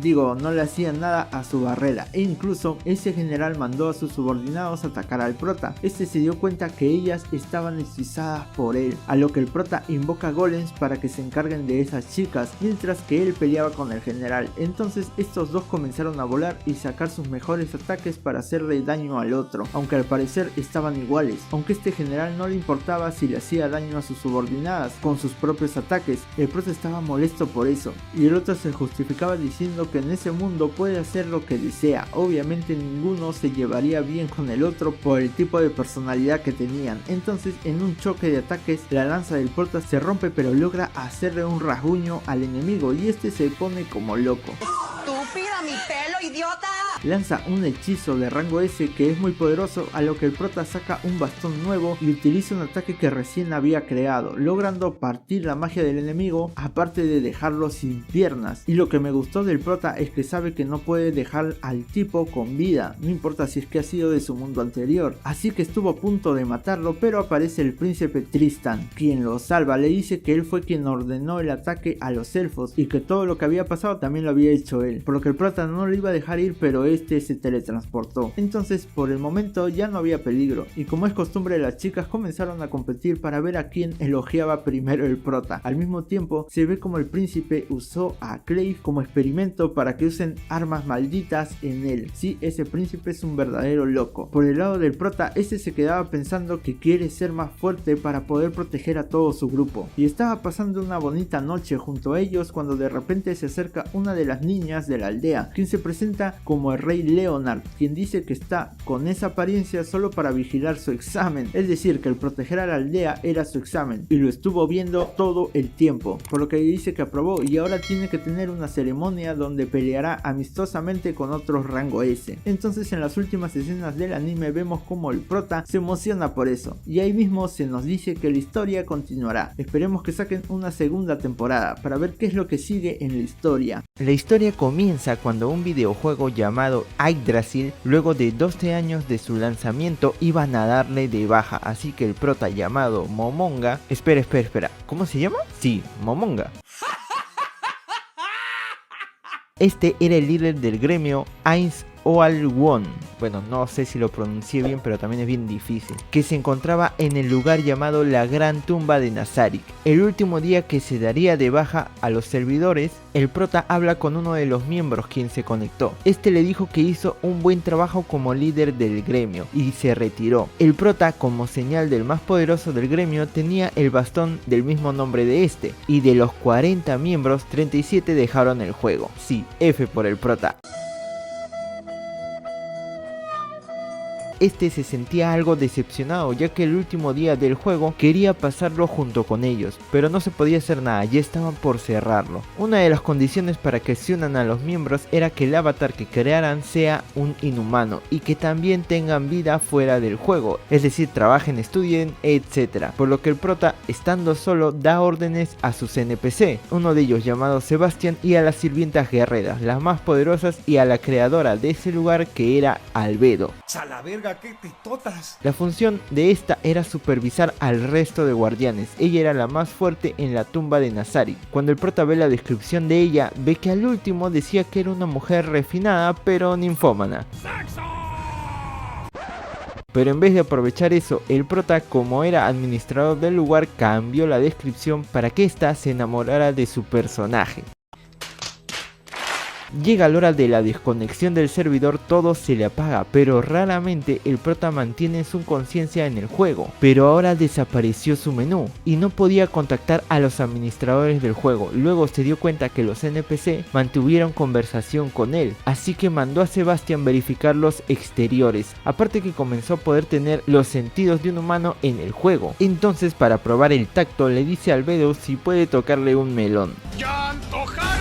Digo, no le hacían nada a su barrera, e incluso ese general mandó a sus subordinados a atacar al prota. Este se dio cuenta que ellas estaban hechizadas por él, a lo que el prota invoca golems para que se encarguen de esas chicas, mientras que él peleaba con el general. Entonces estos dos comenzaron a volar y sacar sus mejores ataques para hacerle daño al otro, aunque al parecer estaban iguales, aunque este general no le importaba si le hacía daño a sus subordinadas con sus propios ataques. El prota estaba molesto por eso, y el otro se justificaba diciendo que en ese mundo puede hacer lo que desea. Obviamente ninguno se llevaría bien con el otro por el tipo de personalidad que tenían. Entonces en un choque de ataques la lanza del prota se rompe, pero logra hacerle un rasguño al enemigo y este se pone como loco. ¡Estúpido, mi pelo, idiota! Lanza un hechizo de rango S que es muy poderoso, a lo que el prota saca un bastón nuevo y utiliza un ataque que recién había creado, logrando partir la magia del enemigo, aparte de dejarlo sin piernas. Y lo que me gustó del prota es que sabe que no puede dejar al tipo con vida, no importa si es que ha sido de su mundo anterior. Así que estuvo a punto de matarlo, pero aparece el príncipe Tristan, quien lo salva. Le dice que él fue quien ordenó el ataque a los elfos y que todo lo que había pasado también lo había hecho él, por lo que el prota no lo iba a dejar ir, pero este se teletransportó. Entonces por el momento ya no había peligro, y como es costumbre las chicas comenzaron a competir para ver a quién elogiaba primero el prota. Al mismo tiempo se ve como el príncipe usó a Clive como experimento para que usen armas malditas en él. Sí, ese príncipe es un verdadero loco. Por el lado del prota, este se quedaba pensando que quiere ser más fuerte para poder proteger a todo su grupo, y estaba pasando una bonita noche junto a ellos cuando de repente se acerca una de las niñas de la aldea aldea, quien se presenta como el rey Leonard, quien dice que está con esa apariencia solo para vigilar su examen, es decir, que el proteger a la aldea era su examen, y lo estuvo viendo todo el tiempo, por lo que dice que aprobó y ahora tiene que tener una ceremonia donde peleará amistosamente con otros rango S. Entonces en las últimas escenas del anime vemos como el prota se emociona por eso, y ahí mismo se nos dice que la historia continuará. Esperemos que saquen una segunda temporada para ver qué es lo que sigue en la historia. La historia comienza cuando un videojuego llamado Yggdrasil, luego de 12 años de su lanzamiento, iban a darle de baja, así que el prota llamado Momonga... Espera, ¿cómo se llama? Sí, Momonga. Este era el líder del gremio Ainz Oalwon, bueno, no sé si lo pronuncié bien, pero también es bien difícil, que se encontraba en el lugar llamado la Gran Tumba de Nazarik. El último día que se daría de baja a los servidores, el prota habla con uno de los miembros quien se conectó. Este le dijo que hizo un buen trabajo como líder del gremio y se retiró. El prota, como señal del más poderoso del gremio, tenía el bastón del mismo nombre de este, y de los 40 miembros, 37 dejaron el juego. Sí, F por el prota. Este se sentía algo decepcionado, ya que el último día del juego quería pasarlo junto con ellos, pero no se podía hacer nada, ya estaban por cerrarlo. Una de las condiciones para que se unan a los miembros era que el avatar que crearan sea un inhumano y que también tengan vida fuera del juego, es decir, trabajen, estudien, etc. Por lo que el prota, estando solo, da órdenes a sus NPC, uno de ellos llamado Sebastian, y a las sirvientas guerreras, las más poderosas, y a la creadora de ese lugar, que era Albedo. ¿Qué te totas? La función de esta era supervisar al resto de guardianes. Ella era la más fuerte en la tumba de Nazarik. Cuando el prota ve la descripción de ella, ve que al último decía que era una mujer refinada pero ninfómana. Pero en vez de aprovechar eso, el prota, como era administrador del lugar, cambió la descripción para que ésta se enamorara de su personaje. Llega la hora de la desconexión del servidor, todo se le apaga, pero raramente el prota mantiene su conciencia en el juego. Pero ahora desapareció su menú y no podía contactar a los administradores del juego. Luego se dio cuenta que los NPC mantuvieron conversación con él, así que mandó a Sebastian verificar los exteriores. Aparte que comenzó a poder tener los sentidos de un humano en el juego. Entonces, para probar el tacto, le dice a Albedo si puede tocarle un melón. ¡Ya antojaron!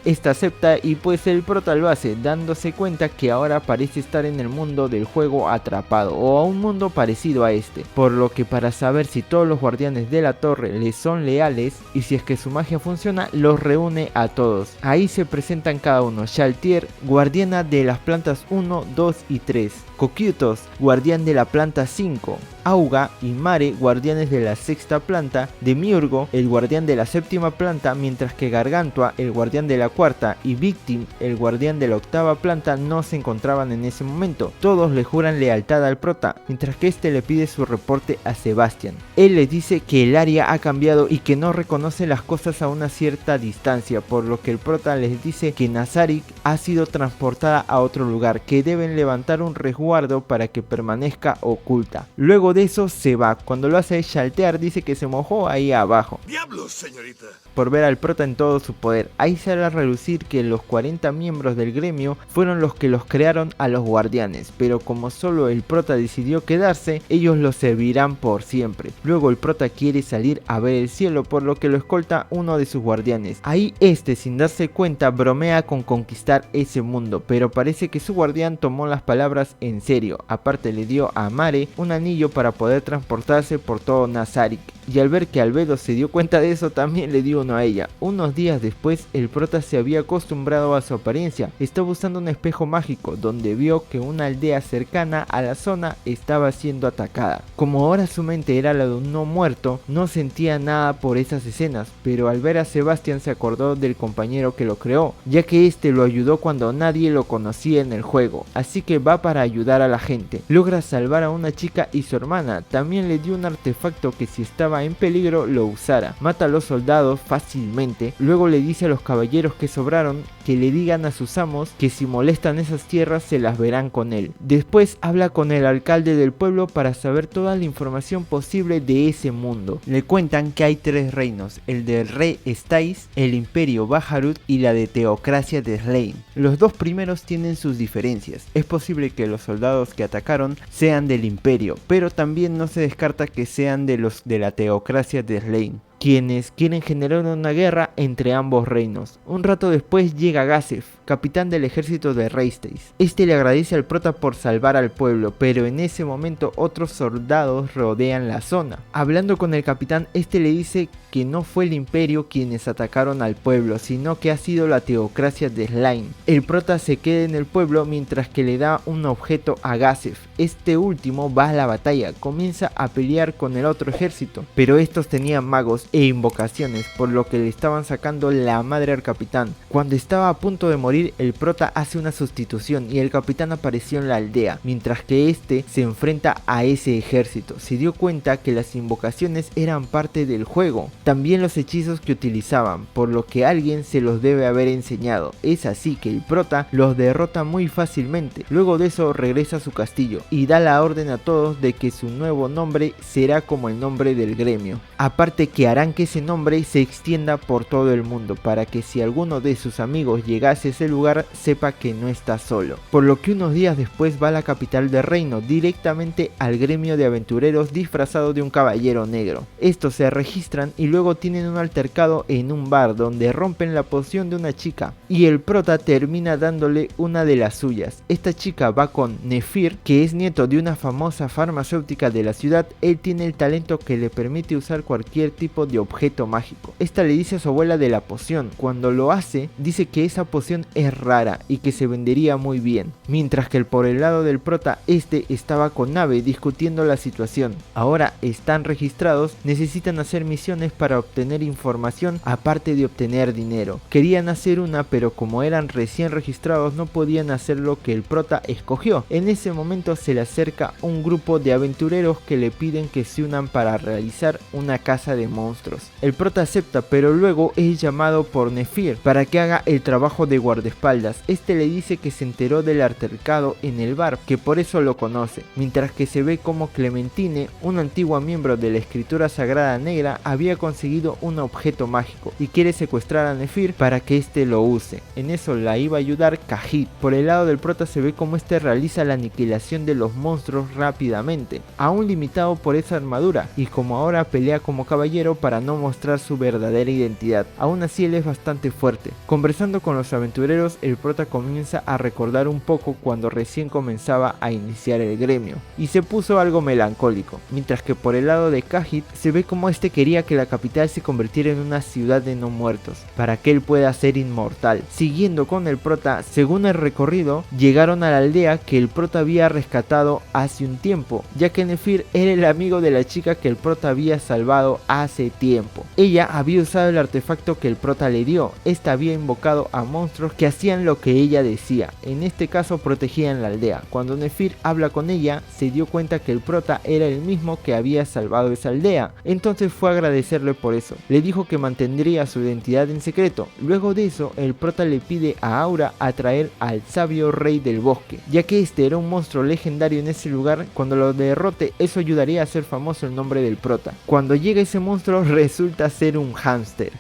Esta acepta y pues el prota lo hace, dándose cuenta que ahora parece estar en el mundo del juego atrapado, o a un mundo parecido a este, por lo que para saber si todos los guardianes de la torre le son leales y si es que su magia funciona, los reúne a todos. Ahí se presentan cada uno: Shaltier, guardiana de las plantas 1, 2 y 3, Cocytus, guardián de la planta 5, Auga y Mare, guardianes de la sexta planta, Demiurgo, el guardián de la séptima planta, mientras que Gargantua, el guardián de la cuarta, y Victim, el guardián de la octava planta, no se encontraban en ese momento. Todos le juran lealtad al prota, mientras que este le pide su reporte a Sebastian. Él les dice que el área ha cambiado y que no reconoce las cosas a una cierta distancia, por lo que el prota les dice que Nazarik ha sido transportada a otro lugar, que deben levantar un resguardo para que permanezca oculta. Luego de eso se va. Cuando lo hace Shaltear, dice que se mojó ahí abajo. ¡Diablos, señorita! Por ver al prota en todo su poder. Ahí sale a relucir que los 40 miembros del gremio fueron los que los crearon a los guardianes, pero como solo el prota decidió quedarse, ellos los servirán por siempre. Luego el prota quiere salir a ver el cielo, por lo que lo escolta uno de sus guardianes. Ahí este, sin darse cuenta, bromea con conquistar ese mundo, pero parece que su guardián tomó las palabras en serio. Aparte le dio a Mare un anillo para poder transportarse por todo Nazarik, y al ver que Albedo se dio cuenta de eso, también le dio uno a ella. Unos días después, el prota se había acostumbrado a su apariencia. Estaba usando un espejo mágico, donde vio que una aldea cercana a la zona estaba siendo atacada. Como ahora su mente era la de un no muerto, no sentía nada por esas escenas, pero al ver a Sebastian se acordó del compañero que lo creó, ya que este lo ayudó cuando nadie lo conocía en el juego, así que va para ayudar a la gente. Logra salvar a una chica y su hermana. También le dio un artefacto que si estaba estaba en peligro lo usara. Mata a los soldados fácilmente, luego le dice a los caballeros que sobraron que le digan a sus amos que si molestan esas tierras se las verán con él. Después habla con el alcalde del pueblo para saber toda la información posible de ese mundo. Le cuentan que hay 3 reinos, el del rey Styx, el imperio Baharut y la de teocracia de Slayn. Los 2 primeros tienen sus diferencias. Es posible que los soldados que atacaron sean del imperio, pero también no se descarta que sean de los de la teocracia de Slayn, quienes quieren generar una guerra entre ambos reinos. Un rato después llega Gazef, capitán del ejército de Reisteis. Este le agradece al prota por salvar al pueblo, pero en ese momento otros soldados rodean la zona. Hablando con el capitán, este le dice que no fue el imperio quienes atacaron al pueblo, sino que ha sido la teocracia de Slayn. El prota se queda en el pueblo mientras que le da un objeto a Gazef. Este último va a la batalla, comienza a pelear con el otro ejército, pero estos tenían magos e invocaciones, por lo que le estaban sacando la madre al capitán. Cuando estaba a punto de morir, el prota hace una sustitución y el capitán apareció en la aldea, mientras que este se enfrenta a ese ejército. Se dio cuenta que las invocaciones eran parte del juego, también los hechizos que utilizaban, por lo que alguien se los debe haber enseñado. Es así que el prota los derrota muy fácilmente. Luego de eso regresa a su castillo y da la orden a todos de que su nuevo nombre será como el nombre del gremio. Aparte que harán que ese nombre se extienda por todo el mundo, para que si alguno de sus amigos llegase a ese lugar sepa que no está solo. Por lo que unos días después va a la capital del reino, directamente al gremio de aventureros disfrazado de un caballero negro. Estos se registran y luego tienen un altercado en un bar donde rompen la poción de una chica y el prota termina dándole una de las suyas. Esta chica va con Nefir, que es nieto de una famosa farmacéutica de la ciudad. Él tiene el talento que le permite usar cualquier tipo de objeto mágico. Esta le dice a su abuela de la poción. Cuando lo hace, dice que esa poción es rara y que se vendería muy bien. Mientras que por el lado del prota, este estaba con Nave discutiendo la situación. Ahora están registrados, necesitan hacer misiones para obtener información aparte de obtener dinero. Querían hacer una, pero como eran recién registrados no podían hacer lo que el prota escogió. En ese momento se le acerca un grupo de aventureros que le piden que se unan para realizar una caza de monstruos. El prota acepta, pero luego es llamado por Nefir para que haga el trabajo de guardaespaldas. Este le dice que se enteró del altercado en el bar, que por eso lo conoce, mientras que se ve como Clementine, una antigua miembro de la escritura sagrada negra, había conseguido un objeto mágico y quiere secuestrar a Nefir para que este lo use. En eso la iba a ayudar Khajiit. Por el lado del prota se ve como este realiza la aniquilación de los monstruos rápidamente, aún limitado por esa armadura, y como ahora pelea como caballero para no mostrar su verdadera identidad. Aún así él es bastante fuerte. Conversando con los aventureros, el prota comienza a recordar un poco cuando recién comenzaba a iniciar el gremio y se puso algo melancólico, mientras que por el lado de Khajiit se ve como este quería que la capital se convirtiera en una ciudad de no muertos para que él pueda ser inmortal. Siguiendo con el prota, según el recorrido llegaron a la aldea que el prota había rescatado hace un tiempo, ya que Nefir era el amigo de la chica que el prota había salvado hace tiempo. Ella había usado el artefacto que el prota le dio. Esta había invocado a monstruos que hacían lo que ella decía, en este caso protegían la aldea. Cuando Nefir habla con ella se dio cuenta que el prota era el mismo que había salvado esa aldea, entonces fue a agradecerle por eso. Le dijo que mantendría su identidad en secreto. Luego de eso el prota le pide a Aura atraer al sabio rey del bosque, ya que este era un monstruo legendario en ese lugar. Cuando lo derrote eso ayudaría a hacer famoso el nombre del prota. Cuando llega ese monstruo resulta ser un hámster.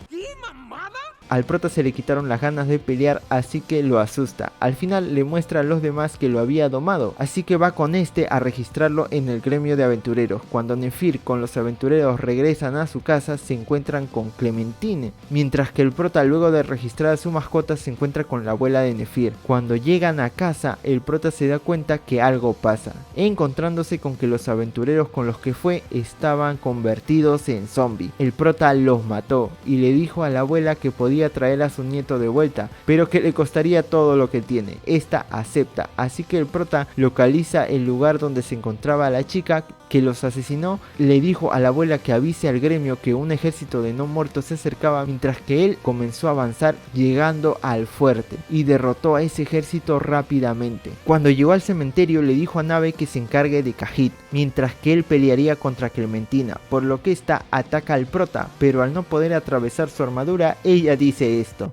Al prota se le quitaron las ganas de pelear, así que lo asusta. Al final le muestra a los demás que lo había domado, así que va con este a registrarlo en el gremio de aventureros. Cuando Nefir con los aventureros regresan a su casa se encuentran con Clementine, mientras que el prota luego de registrar a su mascota se encuentra con la abuela de Nefir. Cuando llegan a casa el prota se da cuenta que algo pasa, encontrándose con que los aventureros con los que fue estaban convertidos en zombies. El prota los mató y le dijo a la abuela que podía podría traer a su nieto de vuelta, pero que le costaría todo lo que tiene. Esta acepta, así que el prota localiza el lugar donde se encontraba la chica que los asesinó, le dijo a la abuela que avise al gremio que un ejército de no muertos se acercaba, mientras que él comenzó a avanzar llegando al fuerte y derrotó a ese ejército rápidamente. Cuando llegó al cementerio le dijo a Nave que se encargue de Khajiit, mientras que él pelearía contra Clementina, por lo que esta ataca al prota, pero al no poder atravesar su armadura, ella dice esto.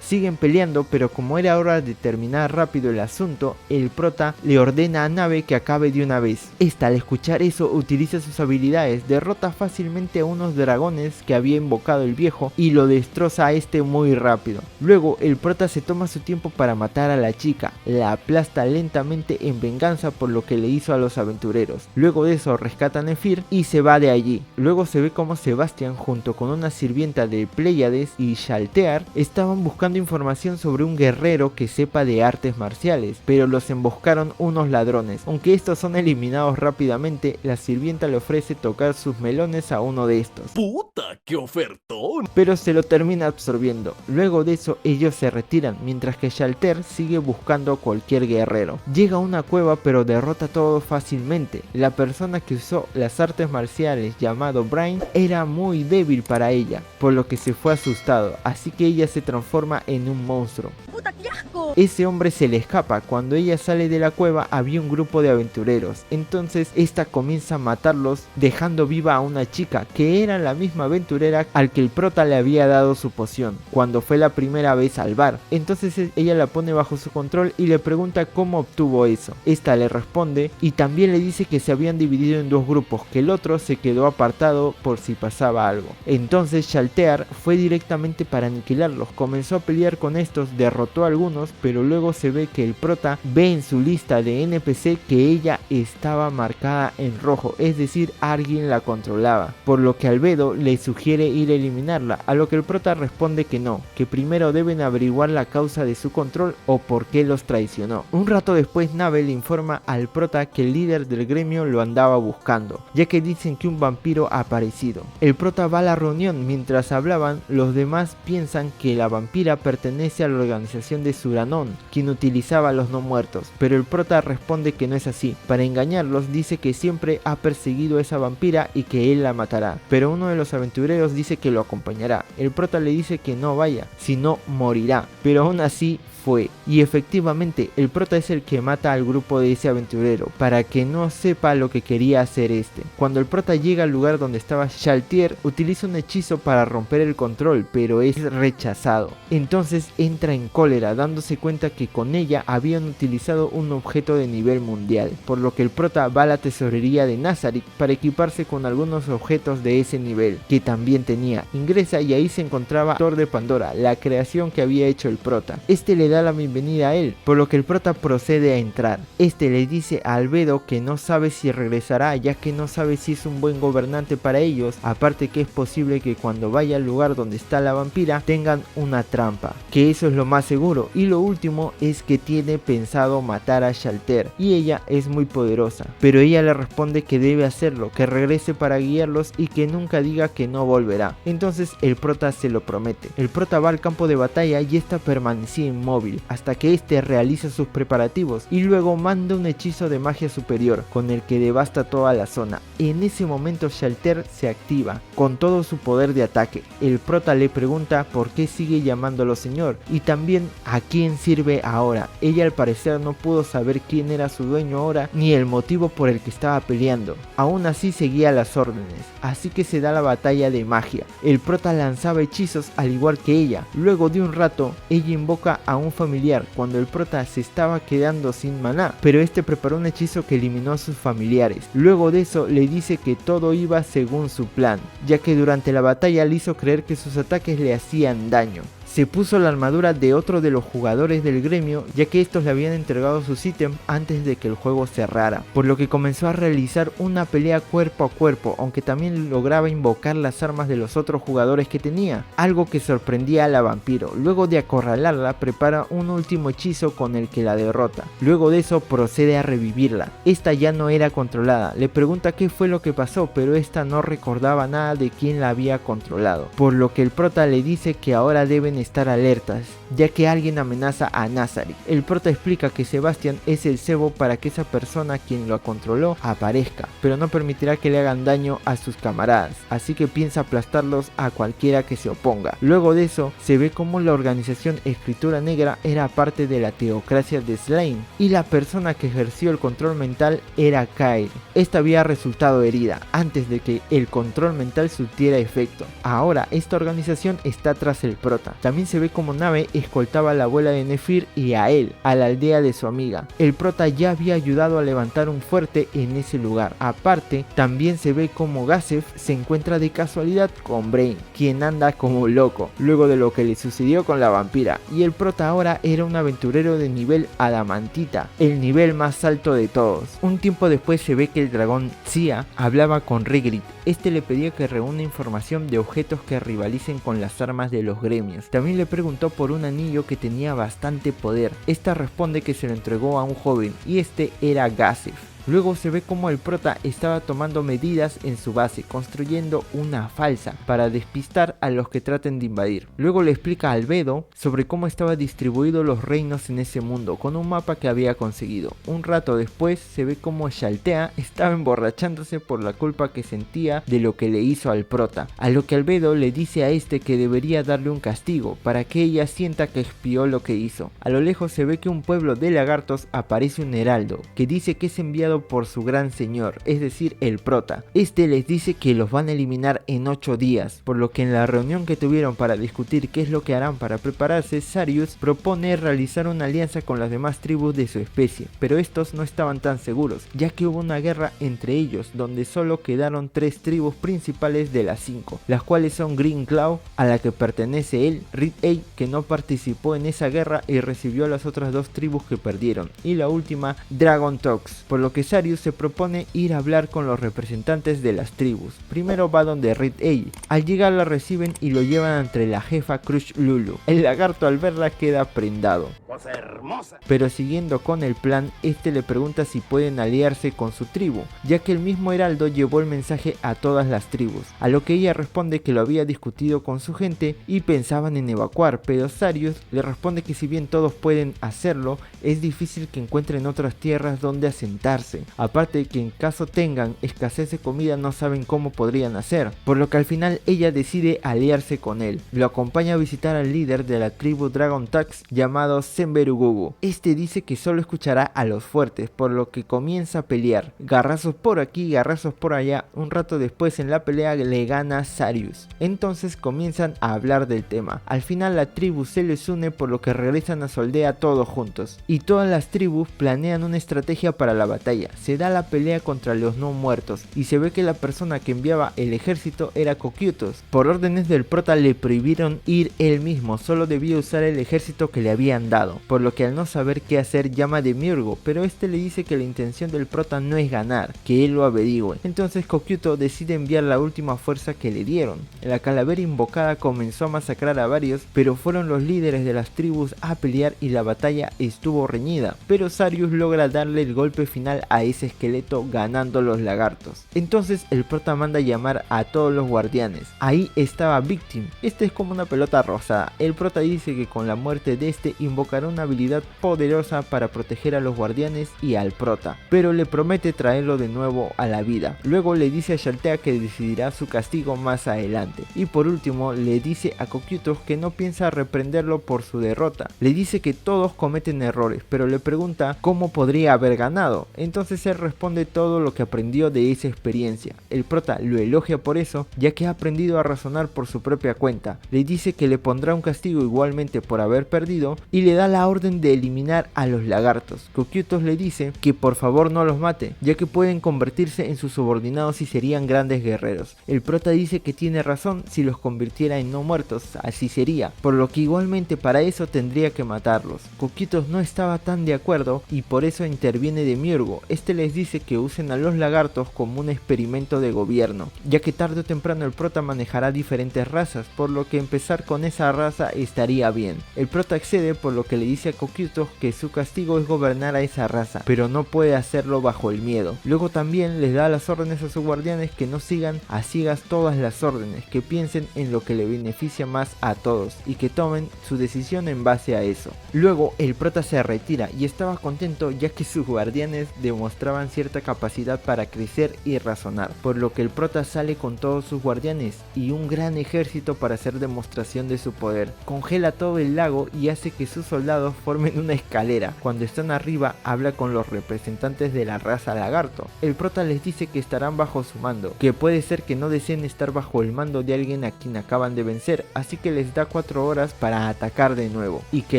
Siguen peleando, pero como era hora de terminar rápido el asunto, el prota le ordena a Nave que acabe de una vez. Esta, al escuchar eso, utiliza sus habilidades, derrota fácilmente a unos dragones que había invocado el viejo y lo destroza a este muy rápido. Luego el prota se toma su tiempo para matar a la chica, la aplasta lentamente en venganza por lo que le hizo a los aventureros. Luego de eso rescata a Nephir y se va de allí. Luego se ve como Sebastian junto con una sirvienta de Pleiades y Shaltear estaban buscando información sobre un guerrero que sepa de artes marciales, pero los emboscaron unos ladrones. Aunque estos son eliminados rápidamente, la sirvienta le ofrece tocar sus melones a uno de estos. ¡Puta, qué ofertón! Pero se lo termina absorbiendo. Luego de eso ellos se retiran, mientras que Shalter sigue buscando a cualquier guerrero. Llega a una cueva pero derrota todo fácilmente. La persona que usó las artes marciales llamado Brain era muy débil para ella, por lo que se fue asustado, así que ella se transforma en un monstruo. ¡Puta, qué asco! Ese hombre se le escapa. Cuando ella sale de la cueva había un grupo de aventureros, entonces esta comienza a matarlos, dejando viva a una chica que era la misma aventurera al que el prota le había dado su poción cuando fue la primera vez al bar. Entonces ella la pone bajo su control y le pregunta cómo obtuvo eso. Esta le responde y también le dice que se habían dividido en dos grupos, que el otro se quedó apartado por si pasaba algo. Entonces Shaltear fue directamente para aniquilarlos, comenzó a pelear con estos, derrotó a algunos, pero luego se ve que el prota ve en su lista de NPC que ella estaba marcada en rojo, es decir, alguien la controlaba, por lo que Albedo le sugiere ir a eliminarla, a lo que el prota responde que no, que primero deben averiguar la causa de su control o por qué los traicionó. Un rato después Nave le informa al prota que el líder del gremio lo andaba buscando, ya que dicen que un vampiro ha aparecido. El prota va a la reunión. Mientras hablaban, los demás piensan que la vampira pertenece a la organización de Suranon, quien utilizaba a los no muertos, pero el prota responde que no es así. Para engañarlos dice que siempre ha perseguido a esa vampira y que él la matará, pero uno de los aventureros dice que lo acompañará. El prota le dice que no vaya, si no morirá, pero aún así fue, y efectivamente el prota es el que mata al grupo de ese aventurero para que no sepa lo que quería hacer este. Cuando el prota llega al lugar donde estaba Shaltier, utiliza un hechizo para romper el control, pero es rechazado. Entonces entra en cólera, dándose cuenta que con ella habían utilizado un objeto de nivel mundial, por lo que el prota va a la tesorería de Nazarick para equiparse con algunos objetos de ese nivel que también tenía. Ingresa y ahí se encontraba Thor de Pandora, la creación que había hecho el prota. Este le da la bienvenida a él, por lo que el prota procede a entrar. Este le dice a Albedo que no sabe si regresará, ya que no sabe si es un buen gobernante para ellos, aparte que es posible que cuando vaya al lugar donde está la vampira tengan una trampa, que eso es lo más seguro. Y lo último es que tiene pensado matar a Shalter y ella es muy poderosa, pero ella le responde que debe hacerlo, que regrese para guiarlos y que nunca diga que no volverá. Entonces el prota se lo promete. El prota va al campo de batalla y esta permanecía inmóvil hasta que este realiza sus preparativos y luego manda un hechizo de magia superior con el que devasta toda la zona. En ese momento Shalter se activa con todo su poder de ataque. El prota le pregunta por qué sigue llamándolo señor y también a quién sirve ahora. Ella al parecer no pudo saber quién era su dueño ahora ni el motivo por el que estaba peleando. Aún así seguía las órdenes, así que se da la batalla de magia. El prota lanzaba hechizos al igual que ella. Luego de un rato ella invoca a un familiar cuando el prota se estaba quedando sin maná, pero este preparó un hechizo que eliminó a sus familiares. Luego de eso le dice que todo iba según su plan, ya que durante la batalla le hizo creer que sus ataques le hacían daño. se puso la armadura de otro de los jugadores del gremio, ya que estos le habían entregado sus ítems antes de que el juego cerrara, por lo que comenzó a realizar una pelea cuerpo a cuerpo, aunque también lograba invocar las armas de los otros jugadores que tenía, algo que sorprendía a la vampiro. Luego de acorralarla, prepara un último hechizo con el que la derrota. Luego de eso procede a revivirla. Esta ya no era controlada, le pregunta qué fue lo que pasó, pero esta no recordaba nada de quién la había controlado, por lo que el prota le dice que ahora deben estar alertas, ya que alguien amenaza a Nazarick. El prota explica que Sebastian es el cebo para que esa persona quien lo controló aparezca, pero no permitirá que le hagan daño a sus camaradas, así que piensa aplastarlos a cualquiera que se oponga. Luego de eso se ve como la organización Escritura Negra era parte de la teocracia de Slayn, y la persona que ejerció el control mental era Kyle. Esta había resultado herida antes de que el control mental surtiera efecto. Ahora esta organización está tras el prota. También se ve como Nave escoltaba a la abuela de Nefir y a él, a la aldea de su amiga. El prota ya había ayudado a levantar un fuerte en ese lugar. Aparte, también se ve como Gazef se encuentra de casualidad con Brain, quien anda como loco, luego de lo que le sucedió con la vampira, y el prota ahora era un aventurero de nivel Adamantita, el nivel más alto de todos. Un tiempo después se ve que el dragón Xia hablaba con Rigrid. Este le pedía que reúna información de objetos que rivalicen con las armas de los gremios. También le preguntó por un anillo que tenía bastante poder. Esta responde que se lo entregó a un joven, y este era Gazef. Luego se ve como el prota estaba tomando medidas en su base, construyendo una falsa para despistar a los que traten de invadir. Luego le explica a Albedo sobre cómo estaban distribuidos los reinos en ese mundo, con un mapa que había conseguido. Un rato después se ve como Shaltea estaba emborrachándose por la culpa que sentía de lo que le hizo al prota, a lo que Albedo le dice a este que debería darle un castigo, para que ella sienta que expió lo que hizo. A lo lejos se ve que un pueblo de lagartos aparece un heraldo, que dice que es enviado por su gran señor, es decir, el prota. Este les dice que los van a eliminar en 8 días, por lo que en la reunión que tuvieron para discutir qué es lo que harán para prepararse, Sarius propone realizar una alianza con las demás tribus de su especie, pero estos no estaban tan seguros, ya que hubo una guerra entre ellos, donde solo quedaron 3 tribus principales de las 5, las cuales son Green Claw, a la que pertenece él, Red Eye, que no participó en esa guerra y recibió a las otras 2 tribus que perdieron, y la última, Dragon Tox, por lo que Sarius se propone ir a hablar con los representantes de las tribus. Primero va donde Red Eye. Al llegar la reciben y lo llevan ante la jefa Crush Lulu. El lagarto al verla queda prendado. Cosa hermosa. Pero siguiendo con el plan, este le pregunta si pueden aliarse con su tribu, ya que el mismo heraldo llevó el mensaje a todas las tribus, a lo que ella responde que lo había discutido con su gente y pensaban en evacuar, pero Sarius le responde que si bien todos pueden hacerlo, es difícil que encuentren otras tierras donde asentarse, aparte de que en caso tengan escasez de comida no saben cómo podrían hacer, por lo que al final ella decide aliarse con él. Lo acompaña a visitar al líder de la tribu Dragon Tax llamado Senberugugu. Este dice que solo escuchará a los fuertes, por lo que comienza a pelear, garrazos por aquí, garrazos por allá. Un rato después en la pelea le gana Sarius, entonces comienzan a hablar del tema. Al final la tribu se les une, por lo que regresan a su aldea todos juntos, y todas las tribus planean una estrategia para la batalla. Se da la pelea contra los no muertos, y se ve que la persona que enviaba el ejército era Cocytus. Por órdenes del prota le prohibieron ir él mismo, solo debía usar el ejército que le habían dado, por lo que al no saber qué hacer llama a Demiurgo, pero este le dice que la intención del prota no es ganar, que él lo averigüe. Entonces Cocytus decide enviar la última fuerza que le dieron. La calavera invocada comenzó a masacrar a varios, pero fueron los líderes de las tribus a pelear y la batalla estuvo reñida, pero Sarius logra darle el golpe final a ese esqueleto, ganando los lagartos. Entonces el prota manda llamar a todos los guardianes. Ahí estaba Victim. Este es como una pelota rosada. El prota dice que con la muerte de este invocará una habilidad poderosa para proteger a los guardianes y al prota, pero le promete traerlo de nuevo a la vida. Luego le dice a Shaltea que decidirá su castigo más adelante, y por último le dice a Cocytus que no piensa reprenderlo por su derrota. Le dice que todos cometen errores, pero le pregunta cómo podría haber ganado. Entonces Entonces él responde todo lo que aprendió de esa experiencia. El prota lo elogia por eso, ya que ha aprendido a razonar por su propia cuenta. Le dice que le pondrá un castigo igualmente por haber perdido y le da la orden de eliminar a los lagartos. Cocytus le dice que por favor no los mate, ya que pueden convertirse en sus subordinados y serían grandes guerreros. El prota dice que tiene razón, si los convirtiera en no muertos, así sería, por lo que igualmente para eso tendría que matarlos. Cocytus no estaba tan de acuerdo y por eso interviene Demiurgo. Este les dice que usen a los lagartos como un experimento de gobierno, ya que tarde o temprano el prota manejará diferentes razas, por lo que empezar con esa raza estaría bien. El prota accede, por lo que le dice a Cocytus que su castigo es gobernar a esa raza, pero no puede hacerlo bajo el miedo. Luego también les da las órdenes a sus guardianes que no sigan a ciegas todas las órdenes, que piensen en lo que le beneficia más a todos y que tomen su decisión en base a eso. Luego el prota se retira y estaba contento, ya que sus guardianes demostraban cierta capacidad para crecer y razonar, por lo que el prota sale con todos sus guardianes y un gran ejército para hacer demostración de su poder. Congela todo el lago y hace que sus soldados formen una escalera. Cuando están arriba habla con los representantes de la raza lagarto. El prota les dice que estarán bajo su mando, que puede ser que no deseen estar bajo el mando de alguien a quien acaban de vencer, así que les da 4 horas para atacar de nuevo, y que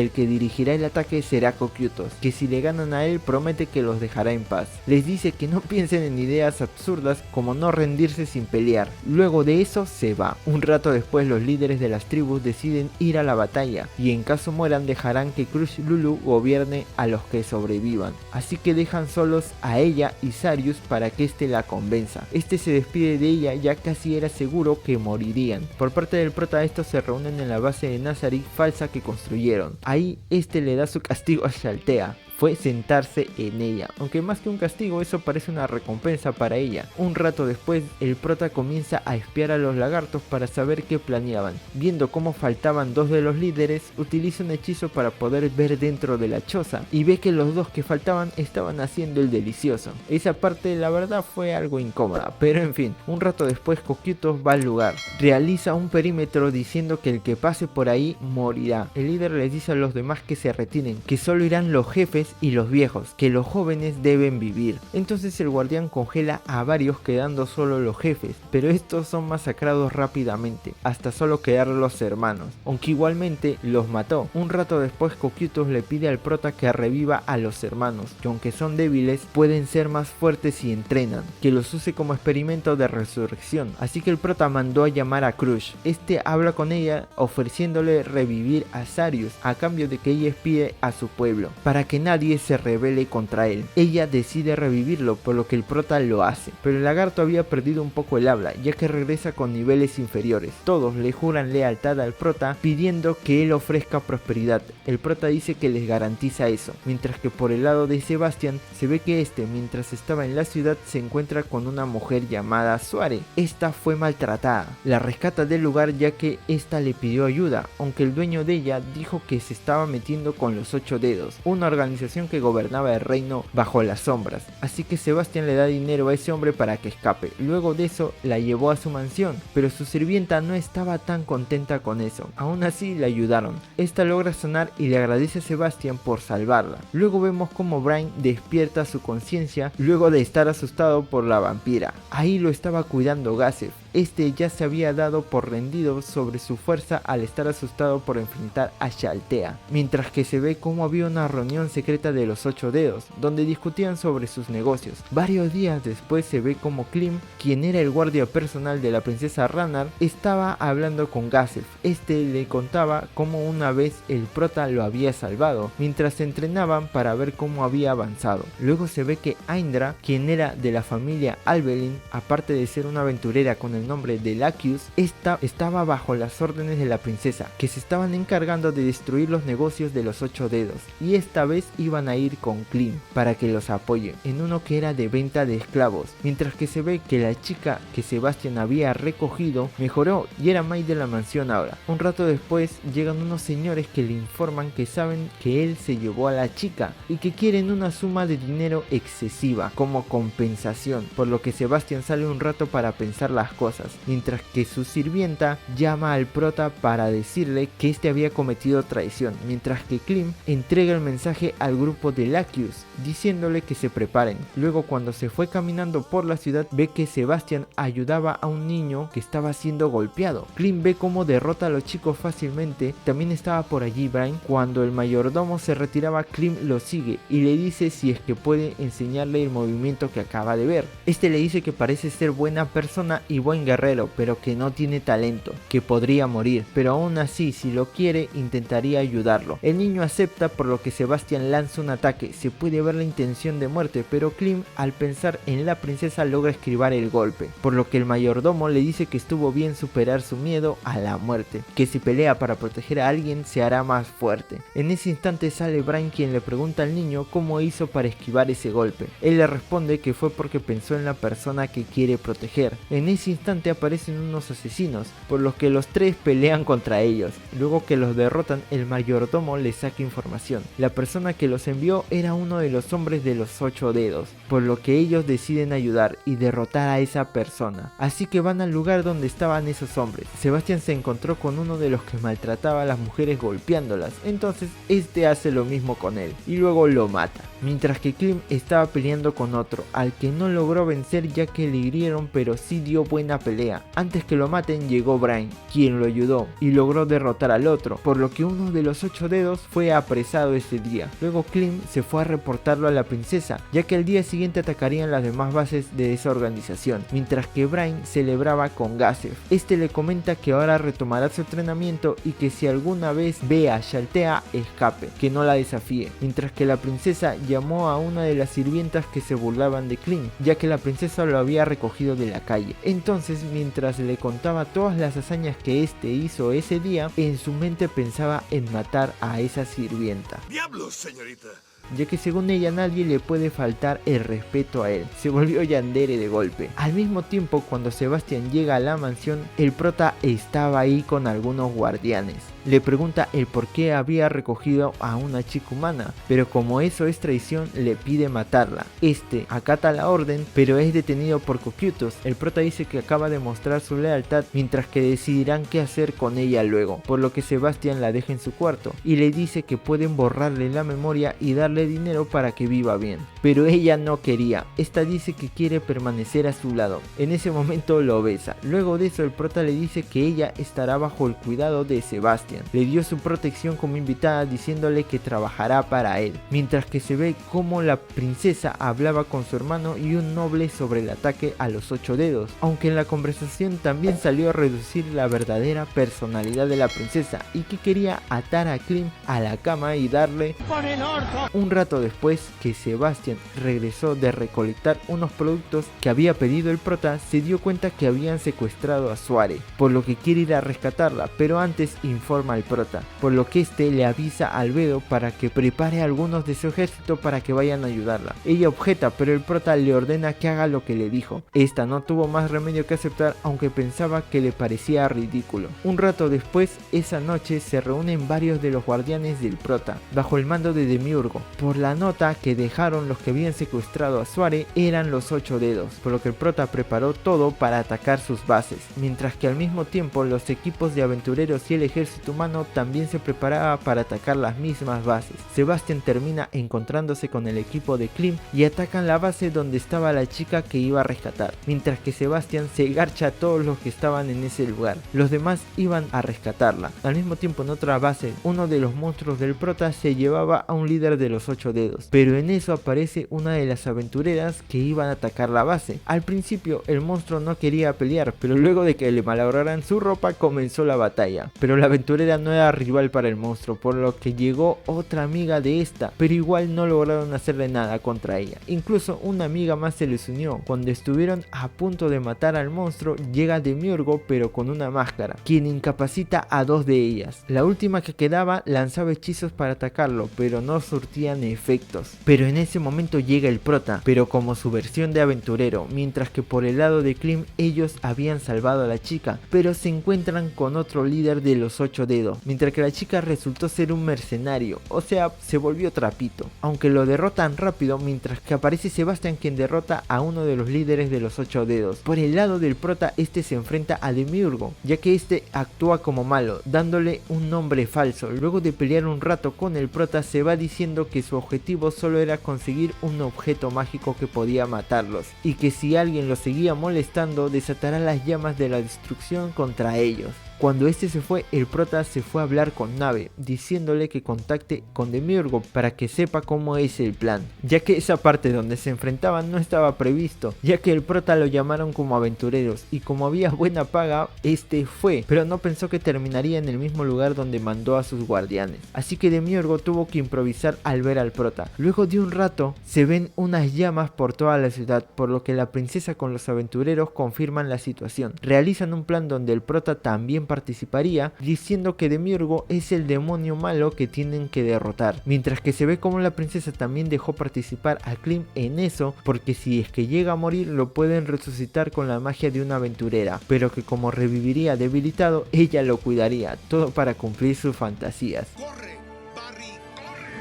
el que dirigirá el ataque será Cocytus, que si le ganan a él promete que los dejará en paz. Les dice que no piensen en ideas absurdas como no rendirse sin pelear. Luego de eso se va. Un rato después los líderes de las tribus deciden ir a la batalla, y en caso mueran dejarán que Crush Lulu gobierne a los que sobrevivan, así que dejan solos a ella y Sarius para que este la convenza. Este se despide de ella, ya casi era seguro que morirían. Por parte del prota, estos se reúnen en la base de Nazarick falsa que construyeron. Ahí este le da su castigo a Shaltea. Fue sentarse en ella, aunque más que un castigo eso parece una recompensa para ella. Un rato después el prota comienza a espiar a los lagartos para saber qué planeaban. Viendo cómo faltaban 2 de los líderes, utiliza un hechizo para poder ver dentro de la choza y ve que los 2 que faltaban estaban haciendo el delicioso. Esa parte la verdad fue algo incómoda, pero en fin. Un rato después Cocytus va al lugar, realiza un perímetro diciendo que el que pase por ahí morirá. El líder les dice a los demás que se retiren, que solo irán los jefes y los viejos, que los jóvenes deben vivir. Entonces el guardián congela a varios, quedando solo los jefes, pero estos son masacrados rápidamente, hasta solo quedar los hermanos, aunque igualmente los mató. Un rato después Cocytus le pide al prota que reviva a los hermanos, que aunque son débiles pueden ser más fuertes si entrenan, que los use como experimento de resurrección. Así que el prota mandó a llamar a Crush. Este habla con ella ofreciéndole revivir a Sarius a cambio de que ella espíe a su pueblo, para que nadie se rebele contra él. Ella decide revivirlo, por lo que el prota lo hace, pero el lagarto había perdido un poco el habla, ya que regresa con niveles inferiores. Todos le juran lealtad al prota, pidiendo que él ofrezca prosperidad. El prota dice que les garantiza eso, mientras que por el lado de Sebastian se ve que este, mientras estaba en la ciudad, se encuentra con una mujer llamada Suare. Esta fue maltratada, la rescata del lugar ya que esta le pidió ayuda, aunque el dueño de ella dijo que se estaba metiendo con los 8 dedos, una organización que gobernaba el reino bajo las sombras. Así que Sebastian le da dinero a ese hombre para que escape. Luego de eso la llevó a su mansión, pero su sirvienta no estaba tan contenta con eso. Aún así la ayudaron. Esta logra sanar y le agradece a Sebastian por salvarla. Luego vemos como Brain despierta su conciencia luego de estar asustado por la vampira. Ahí lo estaba cuidando Gazef. Este ya se había dado por rendido sobre su fuerza al estar asustado por enfrentar a Shaltea, mientras que se ve como había una reunión secreta de los 8 dedos, donde discutían sobre sus negocios. Varios días después se ve como Klim, quien era el guardia personal de la princesa Rannar, estaba hablando con Gazef. Este le contaba cómo una vez el prota lo había salvado, mientras se entrenaban para ver cómo había avanzado. Luego se ve que Indra, quien era de la familia Albelin, aparte de ser una aventurera con el nombre de Lakius, estaba bajo las órdenes de la princesa, que se estaban encargando de destruir los negocios de los 8 dedos, y esta vez iban a ir con Klim para que los apoye en uno que era de venta de esclavos, mientras que se ve que la chica que Sebastian había recogido mejoró y era maid de la mansión ahora. Un rato después llegan unos señores que le informan que saben que él se llevó a la chica y que quieren una suma de dinero excesiva como compensación, por lo que Sebastian sale un rato para pensar las cosas. cosas, mientras que su sirvienta llama al prota para decirle que este había cometido traición, mientras que Clem entrega el mensaje al grupo de Lacus diciéndole que se preparen. Luego, cuando se fue caminando por la ciudad, ve que Sebastian ayudaba a un niño que estaba siendo golpeado. Clem ve cómo derrota a los chicos fácilmente. También estaba por allí Brian. Cuando el mayordomo se retiraba, Clem lo sigue y le dice si es que puede enseñarle el movimiento que acaba de ver. Este le dice que parece ser buena persona y buen guerrero, pero que no tiene talento, que podría morir, pero aún así, si lo quiere, intentaría ayudarlo. El niño acepta, por lo que Sebastian lanza un ataque. Se puede ver la intención de muerte, pero Clem, al pensar en la princesa, logra esquivar el golpe, por lo que el mayordomo le dice que estuvo bien superar su miedo a la muerte, que si pelea para proteger a alguien se hará más fuerte. En ese instante sale Brian, quien le pregunta al niño cómo hizo para esquivar ese golpe. Él le responde que fue porque pensó en la persona que quiere proteger. En ese instante aparecen unos asesinos, por lo que los tres pelean contra ellos. Luego que los derrotan, el mayordomo les saca información. La persona que los envió era uno de los hombres de los 8 dedos, por lo que ellos deciden ayudar y derrotar a esa persona. Así que van al lugar donde estaban esos hombres. Sebastian se encontró con uno de los que maltrataba a las mujeres golpeándolas, entonces este hace lo mismo con él y luego lo mata. Mientras que Clem estaba peleando con otro, al que no logró vencer ya que le hirieron, pero sí dio buena pelea. Antes que lo maten llegó Brian, quien lo ayudó y logró derrotar al otro, por lo que uno de los 8 dedos fue apresado ese día. Luego Clem se fue a reportarlo a la princesa, ya que al día siguiente atacarían las demás bases de esa organización, mientras que Brian celebraba con Gasef. Este le comenta que ahora retomará su entrenamiento y que si alguna vez ve a Shaltea, escape, que no la desafíe, mientras que la princesa llamó a una de las sirvientas que se burlaban de Clem, ya que la princesa lo había recogido de la calle. Entonces, mientras le contaba todas las hazañas que este hizo ese día, en su mente pensaba en matar a esa sirvienta. ¡Diablos, señorita! Ya que según ella nadie le puede faltar el respeto a él. Se volvió yandere de golpe. Al mismo tiempo, cuando Sebastian llega a la mansión, el prota estaba ahí con algunos guardianes. Le pregunta el por qué había recogido a una chica humana, pero como eso es traición, le pide matarla. Este acata la orden, pero es detenido por Cocytus. El prota dice que acaba de mostrar su lealtad, mientras que decidirán qué hacer con ella luego, por lo que Sebastian la deja en su cuarto y le dice que pueden borrarle la memoria y darle dinero para que viva bien, pero ella no quería. Esta dice que quiere permanecer a su lado. En ese momento lo besa. Luego de eso, el prota le dice que ella estará bajo el cuidado de Sebastian. Le dio su protección como invitada, diciéndole que trabajará para él, mientras que se ve como la princesa hablaba con su hermano y un noble sobre el ataque a los 8 dedos, aunque en la conversación también salió a reducir la verdadera personalidad de la princesa y que quería atar a Clem a la cama y darle por el orto. Un rato después que Sebastian regresó de recolectar unos productos que había pedido el prota, se dio cuenta que habían secuestrado a Suare, por lo que quiere ir a rescatarla, pero antes informa al prota, por lo que este le avisa a Albedo para que prepare a algunos de su ejército para que vayan a ayudarla. Ella objeta, pero el prota le ordena que haga lo que le dijo. Esta no tuvo más remedio que aceptar, aunque pensaba que le parecía ridículo. Un rato después, esa noche se reúnen varios de los guardianes del prota, bajo el mando de Demiurgo. Por la nota que dejaron los que habían secuestrado a Suare, eran los 8 dedos, por lo que el prota preparó todo para atacar sus bases, mientras que al mismo tiempo los equipos de aventureros y el ejército humano también se preparaba para atacar las mismas bases. Sebastian termina encontrándose con el equipo de Clem y atacan la base donde estaba la chica que iba a rescatar, mientras que Sebastian se garcha a todos los que estaban en ese lugar. Los demás iban a rescatarla. Al mismo tiempo, en otra base, uno de los monstruos del prota se llevaba a un líder de los 8 dedos, pero en eso aparece una de las aventureras que iban a atacar la base. Al principio el monstruo no quería pelear, pero luego de que le malograran su ropa comenzó la batalla, pero la aventurera no era rival para el monstruo, por lo que llegó otra amiga de esta, pero igual no lograron hacerle nada contra ella. Incluso una amiga más se les unió. Cuando estuvieron a punto de matar al monstruo, llega Demiurgo pero con una máscara, quien incapacita a 2 de ellas. La última que quedaba lanzaba hechizos para atacarlo, pero no surtían efectos. Pero en ese momento llega el prota, pero como su versión de aventurero, mientras que por el lado de Clem ellos habían salvado a la chica, pero se encuentran con otro líder de los 8 dedos, mientras que la chica resultó ser un mercenario, o sea, se volvió trapito, aunque lo derrotan rápido, mientras que aparece Sebastian, quien derrota a uno de los líderes de los 8 dedos. Por el lado del prota, este se enfrenta a Demiurgo, ya que este actúa como malo, dándole un nombre falso. Luego de pelear un rato con el prota, se va diciendo que su objetivo solo era conseguir un objeto mágico que podía matarlos, y que si alguien los seguía molestando, desatará las llamas de la destrucción contra ellos. Cuando este se fue, el prota se fue a hablar con Nave, diciéndole que contacte con Demiurgo para que sepa cómo es el plan, ya que esa parte donde se enfrentaban no estaba previsto, ya que el prota lo llamaron como aventureros, y como había buena paga, este fue, pero no pensó que terminaría en el mismo lugar donde mandó a sus guardianes, así que Demiurgo tuvo que improvisar al ver al prota. Luego de un rato, se ven unas llamas por toda la ciudad, por lo que la princesa con los aventureros confirman la situación. Realizan un plan donde el prota también participaría, diciendo que Demiurgo es el demonio malo que tienen que derrotar, mientras que se ve como la princesa también dejó participar a Clem en eso, porque si es que llega a morir lo pueden resucitar con la magia de una aventurera, pero que como reviviría debilitado, ella lo cuidaría, todo para cumplir sus fantasías.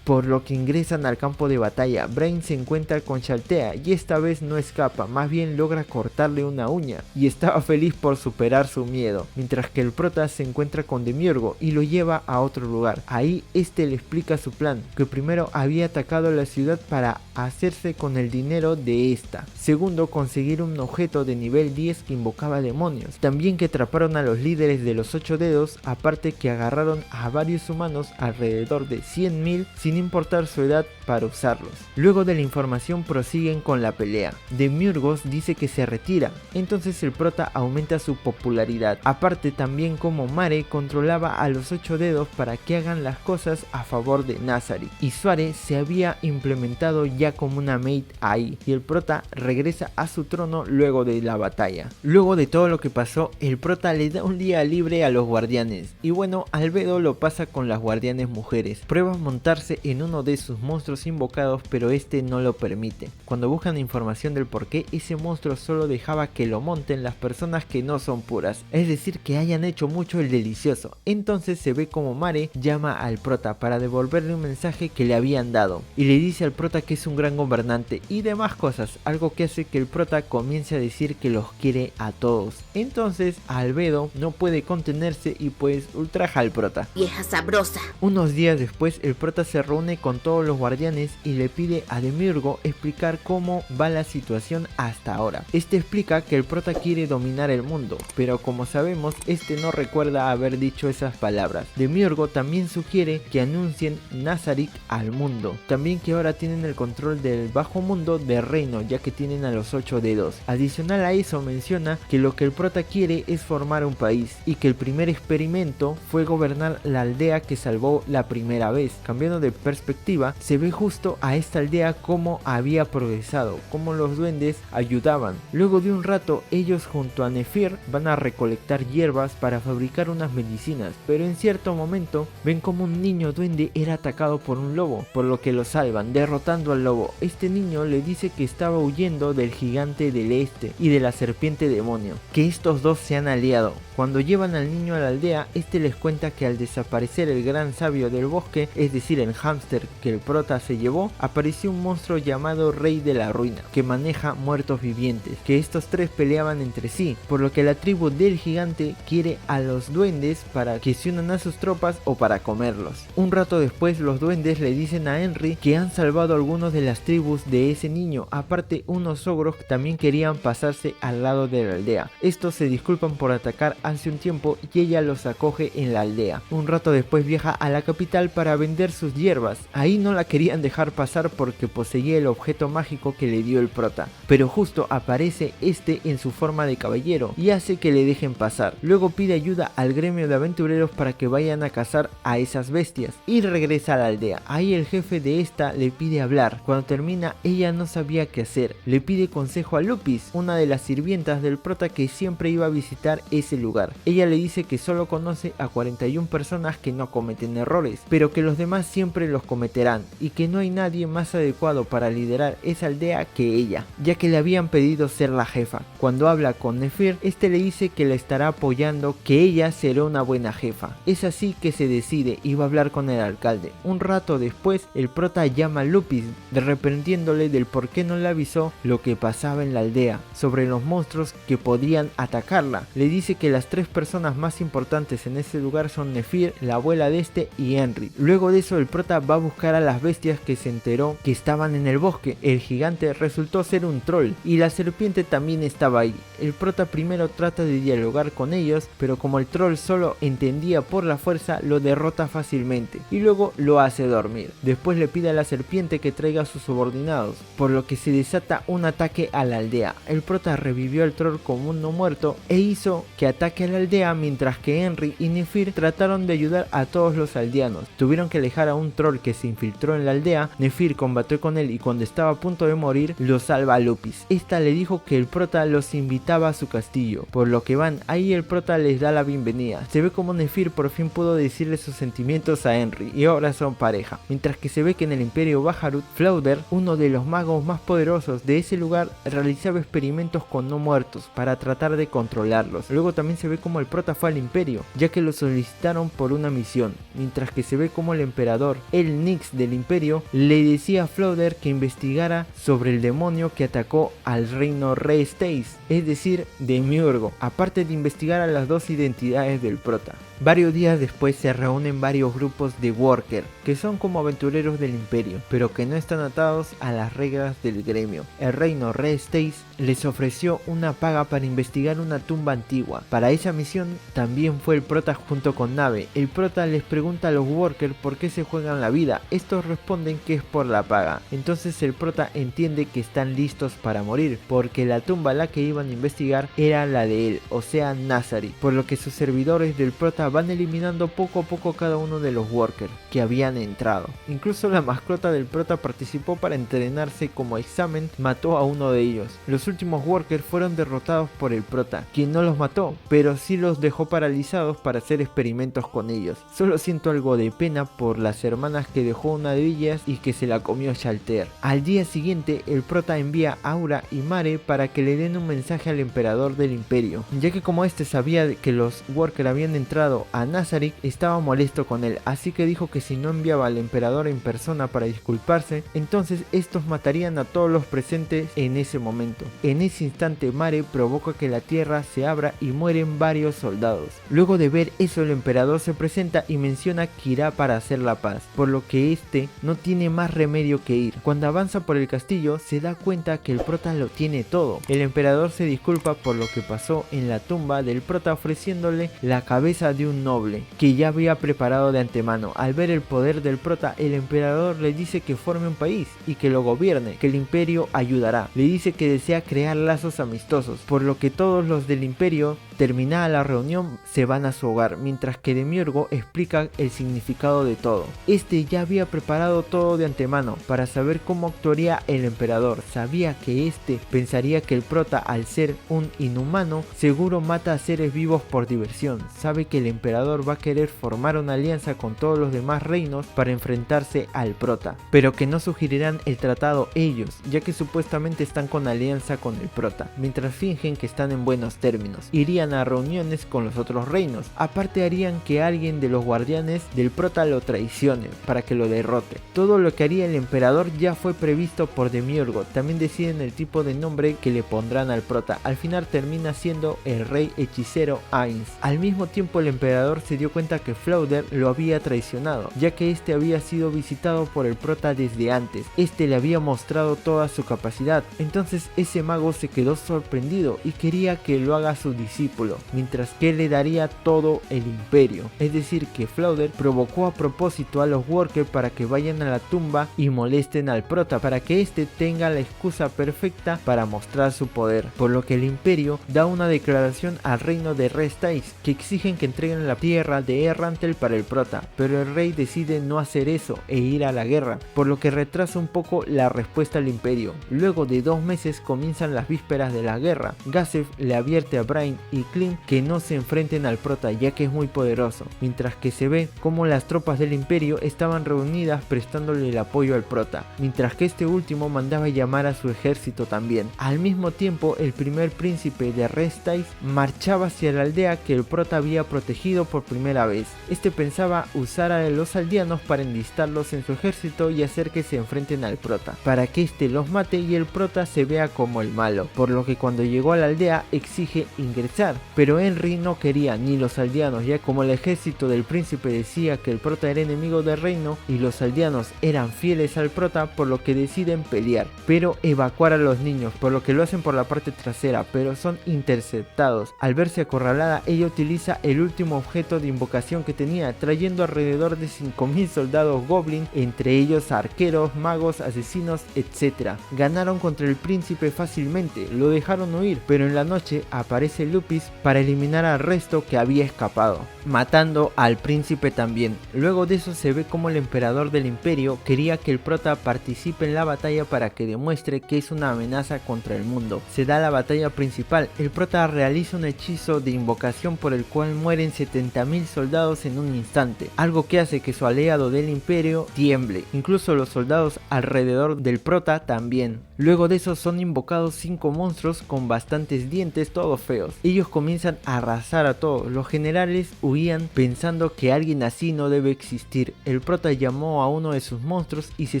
Por lo que ingresan al campo de batalla. Brain se encuentra con Shaltea y esta vez no escapa, más bien logra cortarle una uña, y estaba feliz por superar su miedo, mientras que el prota se encuentra con Demiurgo y lo lleva a otro lugar. Ahí este le explica su plan, que primero había atacado la ciudad para hacerse con el dinero de esta, segundo conseguir un objeto de nivel 10 que invocaba demonios, también que atraparon a los líderes de los 8 dedos, aparte que agarraron a varios humanos, alrededor de 100.000, sin importar su edad, para usarlos. Luego de la información prosiguen con la pelea. Demiurgo dice que se retira, entonces el prota aumenta su popularidad, aparte también como Mare controlaba a los 8 dedos para que hagan las cosas a favor de Nazarick, y Suare se había implementado ya como una mate ahí, y el prota regresa a su trono luego de la batalla. Luego de todo lo que pasó, el prota le da un día libre a los guardianes, y bueno, Albedo lo pasa con las guardianes mujeres, prueba montarse en uno de sus monstruos invocados, pero este no lo permite. Cuando buscan información del por qué, ese monstruo solo dejaba que lo monten las personas que no son puras, es decir, que hayan hecho mucho el delicioso. Entonces se ve como Mare llama al prota para devolverle un mensaje que le habían dado, y le dice al prota que es un gran gobernante y demás cosas, algo que hace que el prota comience a decir que los quiere a todos. Entonces Albedo no puede contenerse y pues ultraja al prota. Vieja sabrosa. Unos días después, el prota se reúne con todos los guardianes y le pide a Demiurgo explicar cómo va la situación hasta ahora. Este explica que el prota quiere dominar el mundo, pero como sabemos, este no recuerda haber dicho esas palabras. Demiurgo también sugiere que anuncien Nazarick al mundo, también que ahora tienen el control del bajo mundo de reino, ya que tienen a los 8 dedos. Adicional a eso menciona que lo que el prota quiere es formar un país, y que el primer experimento fue gobernar la aldea que salvó la primera vez. Cambiando de perspectiva, se ve justo a esta aldea cómo había progresado, cómo los duendes ayudaban. Luego de un rato, ellos junto a Nefir van a recolectar hierbas para fabricar unas medicinas, pero en cierto momento ven como un niño duende era atacado por un lobo, por lo que lo salvan, derrotando al lobo. Este niño le dice que estaba huyendo del gigante del este y de la serpiente demonio, que estos dos se han aliado. Cuando llevan al niño a la aldea, este les cuenta que al desaparecer el gran sabio del bosque, es decir el hámster que el prota se llevó, apareció un monstruo llamado Rey de la Ruina, que maneja muertos vivientes, que estos tres peleaban entre sí, por lo que la tribu del gigante quiere a los duendes para que se unan a sus tropas o para comerlos. Un rato después, los duendes le dicen a Henry que han salvado a algunos de las tribus de ese niño, aparte unos ogros que también querían pasarse al lado de la aldea. Estos se disculpan por atacar hace un tiempo y ella los acoge en la aldea. Un rato después viaja a la capital para vender sus hierbas. Ahí no la querían dejar pasar porque poseía el objeto mágico que le dio el prota, pero justo aparece este en su forma de caballero y hace que le dejen pasar. Luego pide ayuda al gremio de aventureros para que vayan a cazar a esas bestias y regresa a la aldea. Ahí el jefe de esta le pide hablar. Cuando termina, ella no sabía qué hacer. Le pide consejo a Lupis, una de las sirvientas del prota que siempre iba a visitar ese lugar. Ella le dice que solo conoce a 41 personas que no cometen errores, pero que los demás siempre los cometerán y que no hay nadie más adecuado para liderar esa aldea que ella, ya que le habían pedido ser la jefa. Cuando habla con Nephir, este le dice que la estará apoyando, que ella será una buena jefa. Es así que se decide y va a hablar con el alcalde. Un rato después, el prota llama a Lupis, reprendiéndole del por qué no le avisó lo que pasaba en la aldea, sobre los monstruos que podían atacarla. Le dice que las tres personas más importantes en ese lugar son Nephir, la abuela de este y Henry. Luego de eso, el prota va a buscar a las bestias que se enteró que estaban en el bosque. El gigante resultó ser un troll y la serpiente también estaba ahí. El prota primero trata de dialogar con ellos, pero como el troll solo entendía por la fuerza, lo derrota fácilmente y luego lo hace dormir. Después le pide a la serpiente que traiga a sus subordinados, por lo que se desata un ataque a la aldea. El prota revivió al troll como un no muerto e hizo que ataque a la aldea, mientras que Henry y Nephir trataron de ayudar a todos los aldeanos. Tuvieron que alejar a un troll que se infiltró en la aldea. Nephir combatió con él y cuando estaba a punto de morir lo salva a Lupis. Esta le dijo que el prota los invitaba a su castillo, por lo que van ahí. El prota les da la bienvenida. Se ve como Nephir por fin pudo decirle sus sentimientos a Henry y ahora son pareja, mientras que se ve que en el Imperio Baharut, Flauder, uno de los magos más poderosos de ese lugar, realizaba experimentos con no muertos para tratar de controlarlos. Luego también se ve como el prota fue al Imperio, ya que lo solicitaron por una misión, mientras que se ve como el emperador, el Nyx del Imperio, le decía a Flauder que investigara sobre el demonio que atacó al reino Restace, es decir, Demiurgo, aparte de investigar a las dos identidades del prota. Varios días después se reúnen varios grupos de Worker, que son como aventureros del Imperio, pero que no están atados a las reglas del gremio. El reino Restace les ofreció una paga para investigar una tumba antigua. Para esa misión también fue el prota junto con Nave. El prota les pregunta a los Worker por qué se juegan la vida. Estos responden que es por la paga. Entonces el prota entiende que están listos para morir, porque la tumba a la que iban a investigar era la de él, o sea Nazari, por lo que sus servidores del prota van eliminando poco a poco cada uno de los Workers que habían entrado. Incluso la mascota del prota participó para entrenarse como examen, mató a uno de ellos. Los últimos Workers fueron derrotados por el prota, quien no los mató, pero sí los dejó paralizados para hacer experimentos con ellos. Solo siento algo de pena por las hermanas que dejó una de ellas y que se la comió Shalter. Al día siguiente, el prota envía a Aura y Mare para que le den un mensaje al emperador del Imperio, ya que como este sabía que los Workers habían entrado a Nazarick, estaba molesto con él, así que dijo que si no enviaba al emperador en persona para disculparse, entonces estos matarían a todos los presentes en ese momento. En ese instante Mare provoca que la tierra se abra y mueren varios soldados. Luego de ver eso, el emperador se presenta y menciona que irá para hacer la paz, por lo que este no tiene más remedio que ir. Cuando avanza por el castillo se da cuenta que el prota lo tiene todo. El emperador se disculpa por lo que pasó en la tumba del prota, ofreciéndole la cabeza de un noble que ya había preparado de antemano. Al ver el poder del prota, el emperador le dice que forme un país y que lo gobierne, que el imperio ayudará. Le dice que desea crear lazos amistosos, por lo que todos los del imperio, terminada la reunión, se van a su hogar, mientras que Demiurgo explica el significado de todo. Este ya había preparado todo de antemano para saber cómo actuaría el emperador. Sabía que este pensaría que el prota, al ser un inhumano, seguro mata a seres vivos por diversión. Sabe que el emperador va a querer formar una alianza con todos los demás reinos para enfrentarse al prota, pero que no sugerirán el tratado ellos, ya que supuestamente están con alianza con el prota, mientras fingen que están en buenos términos. Irían a reuniones con los otros reinos, aparte harían que alguien de los guardianes del prota lo traicione para que lo derrote. Todo lo que haría el emperador ya fue previsto por Demiurgo. También deciden el tipo de nombre que le pondrán al prota. Al final termina siendo el rey hechicero Ainz. Al mismo tiempo, el emperador se dio cuenta que Flauder lo había traicionado, ya que este había sido visitado por el prota desde antes. Este le había mostrado toda su capacidad. Entonces ese mago se quedó sorprendido y quería que lo haga su discípulo, mientras que le daría todo el imperio. Es decir, que Flauder provocó a propósito a los Workers para que vayan a la tumba y molesten al prota, para que este tenga la excusa perfecta para mostrar su poder, por lo que el imperio da una declaración al reino de Restace que exigen que entreguen la tierra de Errantel para el prota, pero el rey decide no hacer eso e ir a la guerra, por lo que retrasa un poco la respuesta al imperio. Luego de 2 meses comienzan las vísperas de la guerra. Gazef le advierte a Brain y Clint que no se enfrenten al prota ya que es muy poderoso, mientras que se ve como las tropas del imperio estaban reunidas prestándole el apoyo al prota, mientras que este último mandaba llamar a su ejército también. Al mismo tiempo, el primer príncipe de Restais marchaba hacia la aldea que el prota había protegido por primera vez. Este pensaba usar a los aldeanos para enlistarlos en su ejército y hacer que se enfrenten al prota, para que este los mate y el prota se vea como el malo, por lo que cuando llegó a la aldea exige ingresar, pero Henry no quería ni los aldeanos, ya como el ejército del príncipe decía que el prota era enemigo del reino y los aldeanos eran fieles al prota, por lo que deciden pelear, pero evacuar a los niños, por lo que lo hacen por la parte trasera, pero son interceptados. Al verse acorralada, ella utiliza el último objeto de invocación que tenía, trayendo alrededor de 5000 soldados goblin, entre ellos arqueros, magos, asesinos, etc. Ganaron contra el príncipe fácilmente, lo dejaron huir, pero en la noche aparece Lupis para eliminar al resto que había escapado, matando al príncipe también. Luego de eso se ve como el emperador del imperio quería que el prota participe en la batalla para que demuestre que es una amenaza contra el mundo. Se da la batalla principal, el prota realiza un hechizo de invocación por el cual mueren 70.000 soldados en un instante, algo que hace que su aliado del imperio tiemble, incluso los soldados alrededor del prota también. Luego de eso son invocados 5 monstruos con bastantes dientes, todos feos. Ellos comienzan a arrasar a todos. Los generales huían pensando que alguien así no debe existir. El prota llamó a uno de sus monstruos y se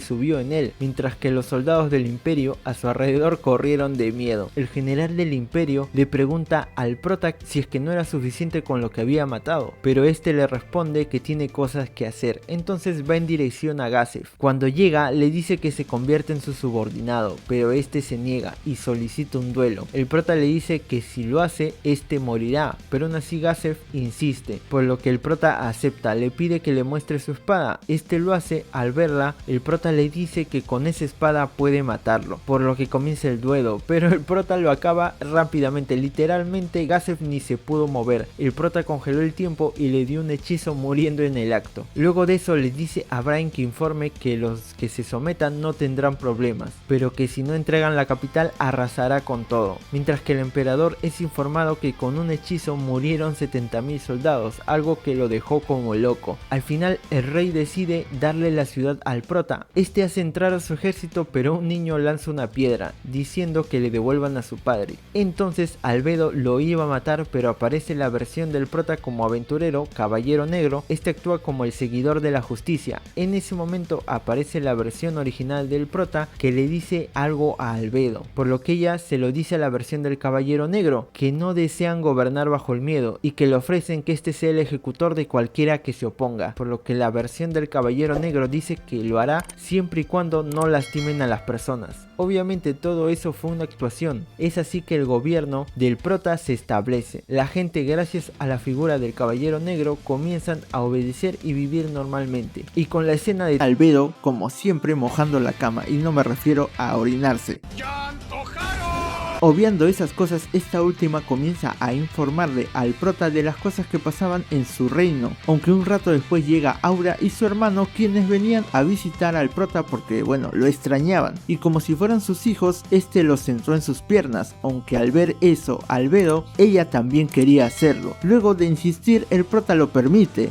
subió en él, mientras que los soldados del imperio a su alrededor corrieron de miedo. El general del imperio le pregunta al prota si es que no era suficiente con lo que había matado, pero este le responde que tiene cosas que hacer. Entonces va en dirección a Gazef. Cuando llega le dice que se convierte en su subordinado, pero este se niega y solicita un duelo. El prota le dice que si lo hace, este morirá, pero aún así Gazef insiste, por lo que el prota acepta, le pide que le muestre su espada. Este lo hace. Al verla, el prota le dice que con esa espada puede matarlo, por lo que comienza el duelo, pero el prota lo acaba rápidamente. Literalmente Gazef ni se pudo mover. El prota congeló el tiempo y le dio un hechizo muriendo en el acto. Luego de eso le dice a Brian que informe que los que se sometan no tendrán problemas, pero que si no entregan la capital arrasará con todo, mientras que el emperador es informado que con un hechizo murieron 70.000 soldados, algo que lo dejó como loco. Al final el rey decide darle la ciudad al prota. Este hace entrar a su ejército, pero un niño lanza una piedra diciendo que le devuelvan a su padre. Entonces Albedo lo iba a matar, pero aparece la versión del prota como aventurero, caballero negro. Este actúa como el seguidor de la justicia. En ese momento aparece la versión original del prota que le dice algo a Albedo, por lo que ella se lo dice a la versión del caballero negro, que no desean gobernar bajo el miedo y que le ofrecen que este sea el ejecutor de cualquiera que se oponga, por lo que la versión del caballero negro dice que lo hará siempre y cuando no lastimen a las personas. Obviamente todo eso fue una actuación. Es así que el gobierno del prota se establece. La gente, gracias a la figura del caballero negro, comienzan a obedecer y vivir normalmente. Y con la escena de Albedo, como siempre, mojando la cama, y no me refiero a orinarse. Obviando esas cosas, esta última comienza a informarle al prota de las cosas que pasaban en su reino, aunque un rato después llega Aura y su hermano, quienes venían a visitar al prota porque bueno, lo extrañaban, y como si fueran sus hijos, este los centró en sus piernas, aunque al ver eso Albedo, ella también quería hacerlo. Luego de insistir, el prota lo permite,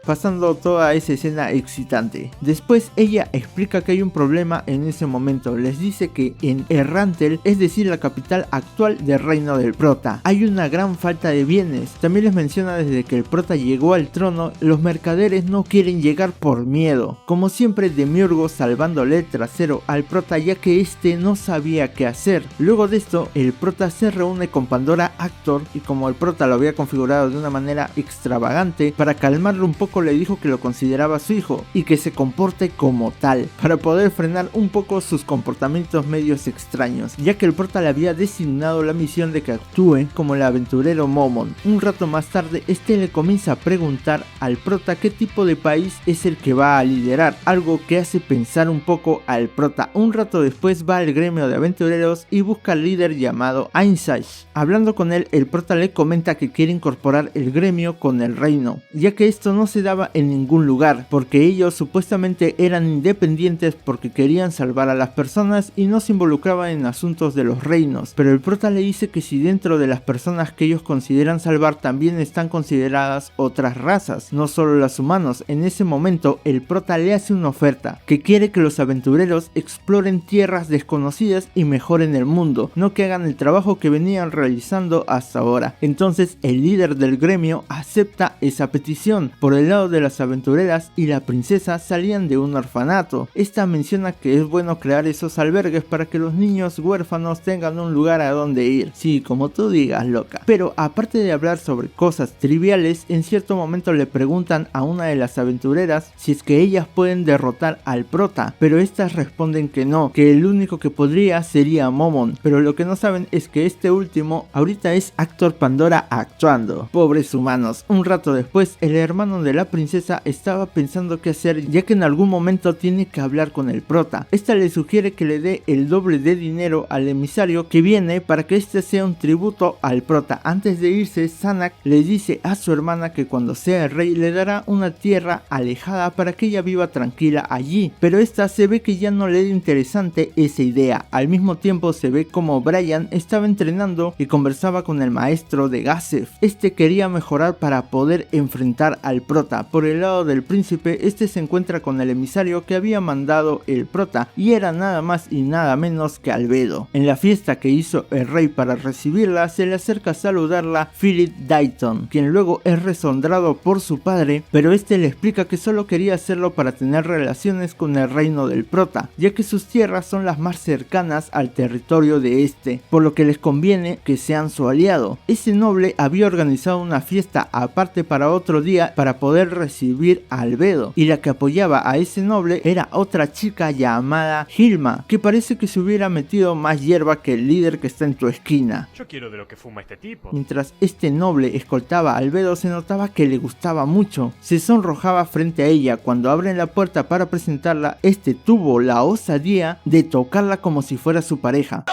pasando toda esa escena excitante. Después ella explica que hay un problema en ese momento, les dice que en Errantel, es decir la capital actual del reino del prota, hay una gran falta de bienes. También les menciona desde que el prota llegó al trono, los mercaderes no quieren llegar por miedo. Como siempre, Demiurgo salvándole el trasero al prota ya que este no sabía qué hacer. Luego de esto, el prota se reúne con Pandora Actor y como el prota lo había configurado de una manera extravagante, para calmarlo un poco le dijo que lo consideraba su hijo y que se comporte como tal, para poder frenar un poco sus comportamientos medios extraños, ya que el prota le había designado la misión de que actúe como el aventurero Momon. Un rato más tarde, este le comienza a preguntar al prota qué tipo de país es el que va a liderar, algo que hace pensar un poco al prota. Un rato después va al gremio de aventureros y busca al líder llamado Einsaich. Hablando con él, el prota le comenta que quiere incorporar el gremio con el reino, ya que esto no se daba en ningún lugar, porque ellos supuestamente eran independientes porque querían salvar a las personas y no se involucraban en asuntos de de los reinos, pero el prota le dice que si dentro de las personas que ellos consideran salvar también están consideradas otras razas, no solo los humanos. En ese momento el prota le hace una oferta, que quiere que los aventureros exploren tierras desconocidas y mejoren el mundo, no que hagan el trabajo que venían realizando hasta ahora. Entonces el líder del gremio acepta esa petición. Por el lado de las aventureras y la princesa salían de un orfanato. Esta menciona que es bueno crear esos albergues para que los niños huérfanos tengan un lugar a donde ir. Sí, como tú digas, loca. Pero aparte de hablar sobre cosas triviales, en cierto momento le preguntan a una de las aventureras si es que ellas pueden derrotar al prota, pero estas responden que no, que el único que podría sería Momon, pero lo que no saben es que este último ahorita es Actor Pandora actuando. Pobres humanos. Un rato después, el hermano de la princesa estaba pensando qué hacer, ya que en algún momento tiene que hablar con el prota. Esta le sugiere que le dé el doble de dinero al emisario que viene para que este sea un tributo al prota. Antes de irse, Zanak le dice a su hermana que cuando sea el rey le dará una tierra alejada para que ella viva tranquila allí, pero esta se ve que ya no le da interesante esa idea. Al mismo tiempo se ve como Brian estaba entrenando y conversaba con el maestro de Gazef. Este quería mejorar para poder enfrentar al prota. Por el lado del príncipe, este se encuentra con el emisario que había mandado el prota y era nada más y nada menos que Albedo. En la fiesta que hizo el rey para recibirla, se le acerca a saludarla Philip Dayton, quien luego es resondrado por su padre, pero este le explica que solo quería hacerlo para tener relaciones con el reino del prota, ya que sus tierras son las más cercanas al territorio de este, por lo que les conviene que sean su aliado. Ese noble había organizado una fiesta aparte para otro día para poder recibir a Albedo, y la que apoyaba a ese noble era otra chica llamada Hilma, que parece que se hubiera metido más hierba que el líder que está en tu esquina. Yo quiero de lo que fuma este tipo. Mientras este noble escoltaba a Albedo, se notaba que le gustaba mucho. Se sonrojaba frente a ella. Cuando abren la puerta para presentarla, este tuvo la osadía de tocarla como si fuera su pareja.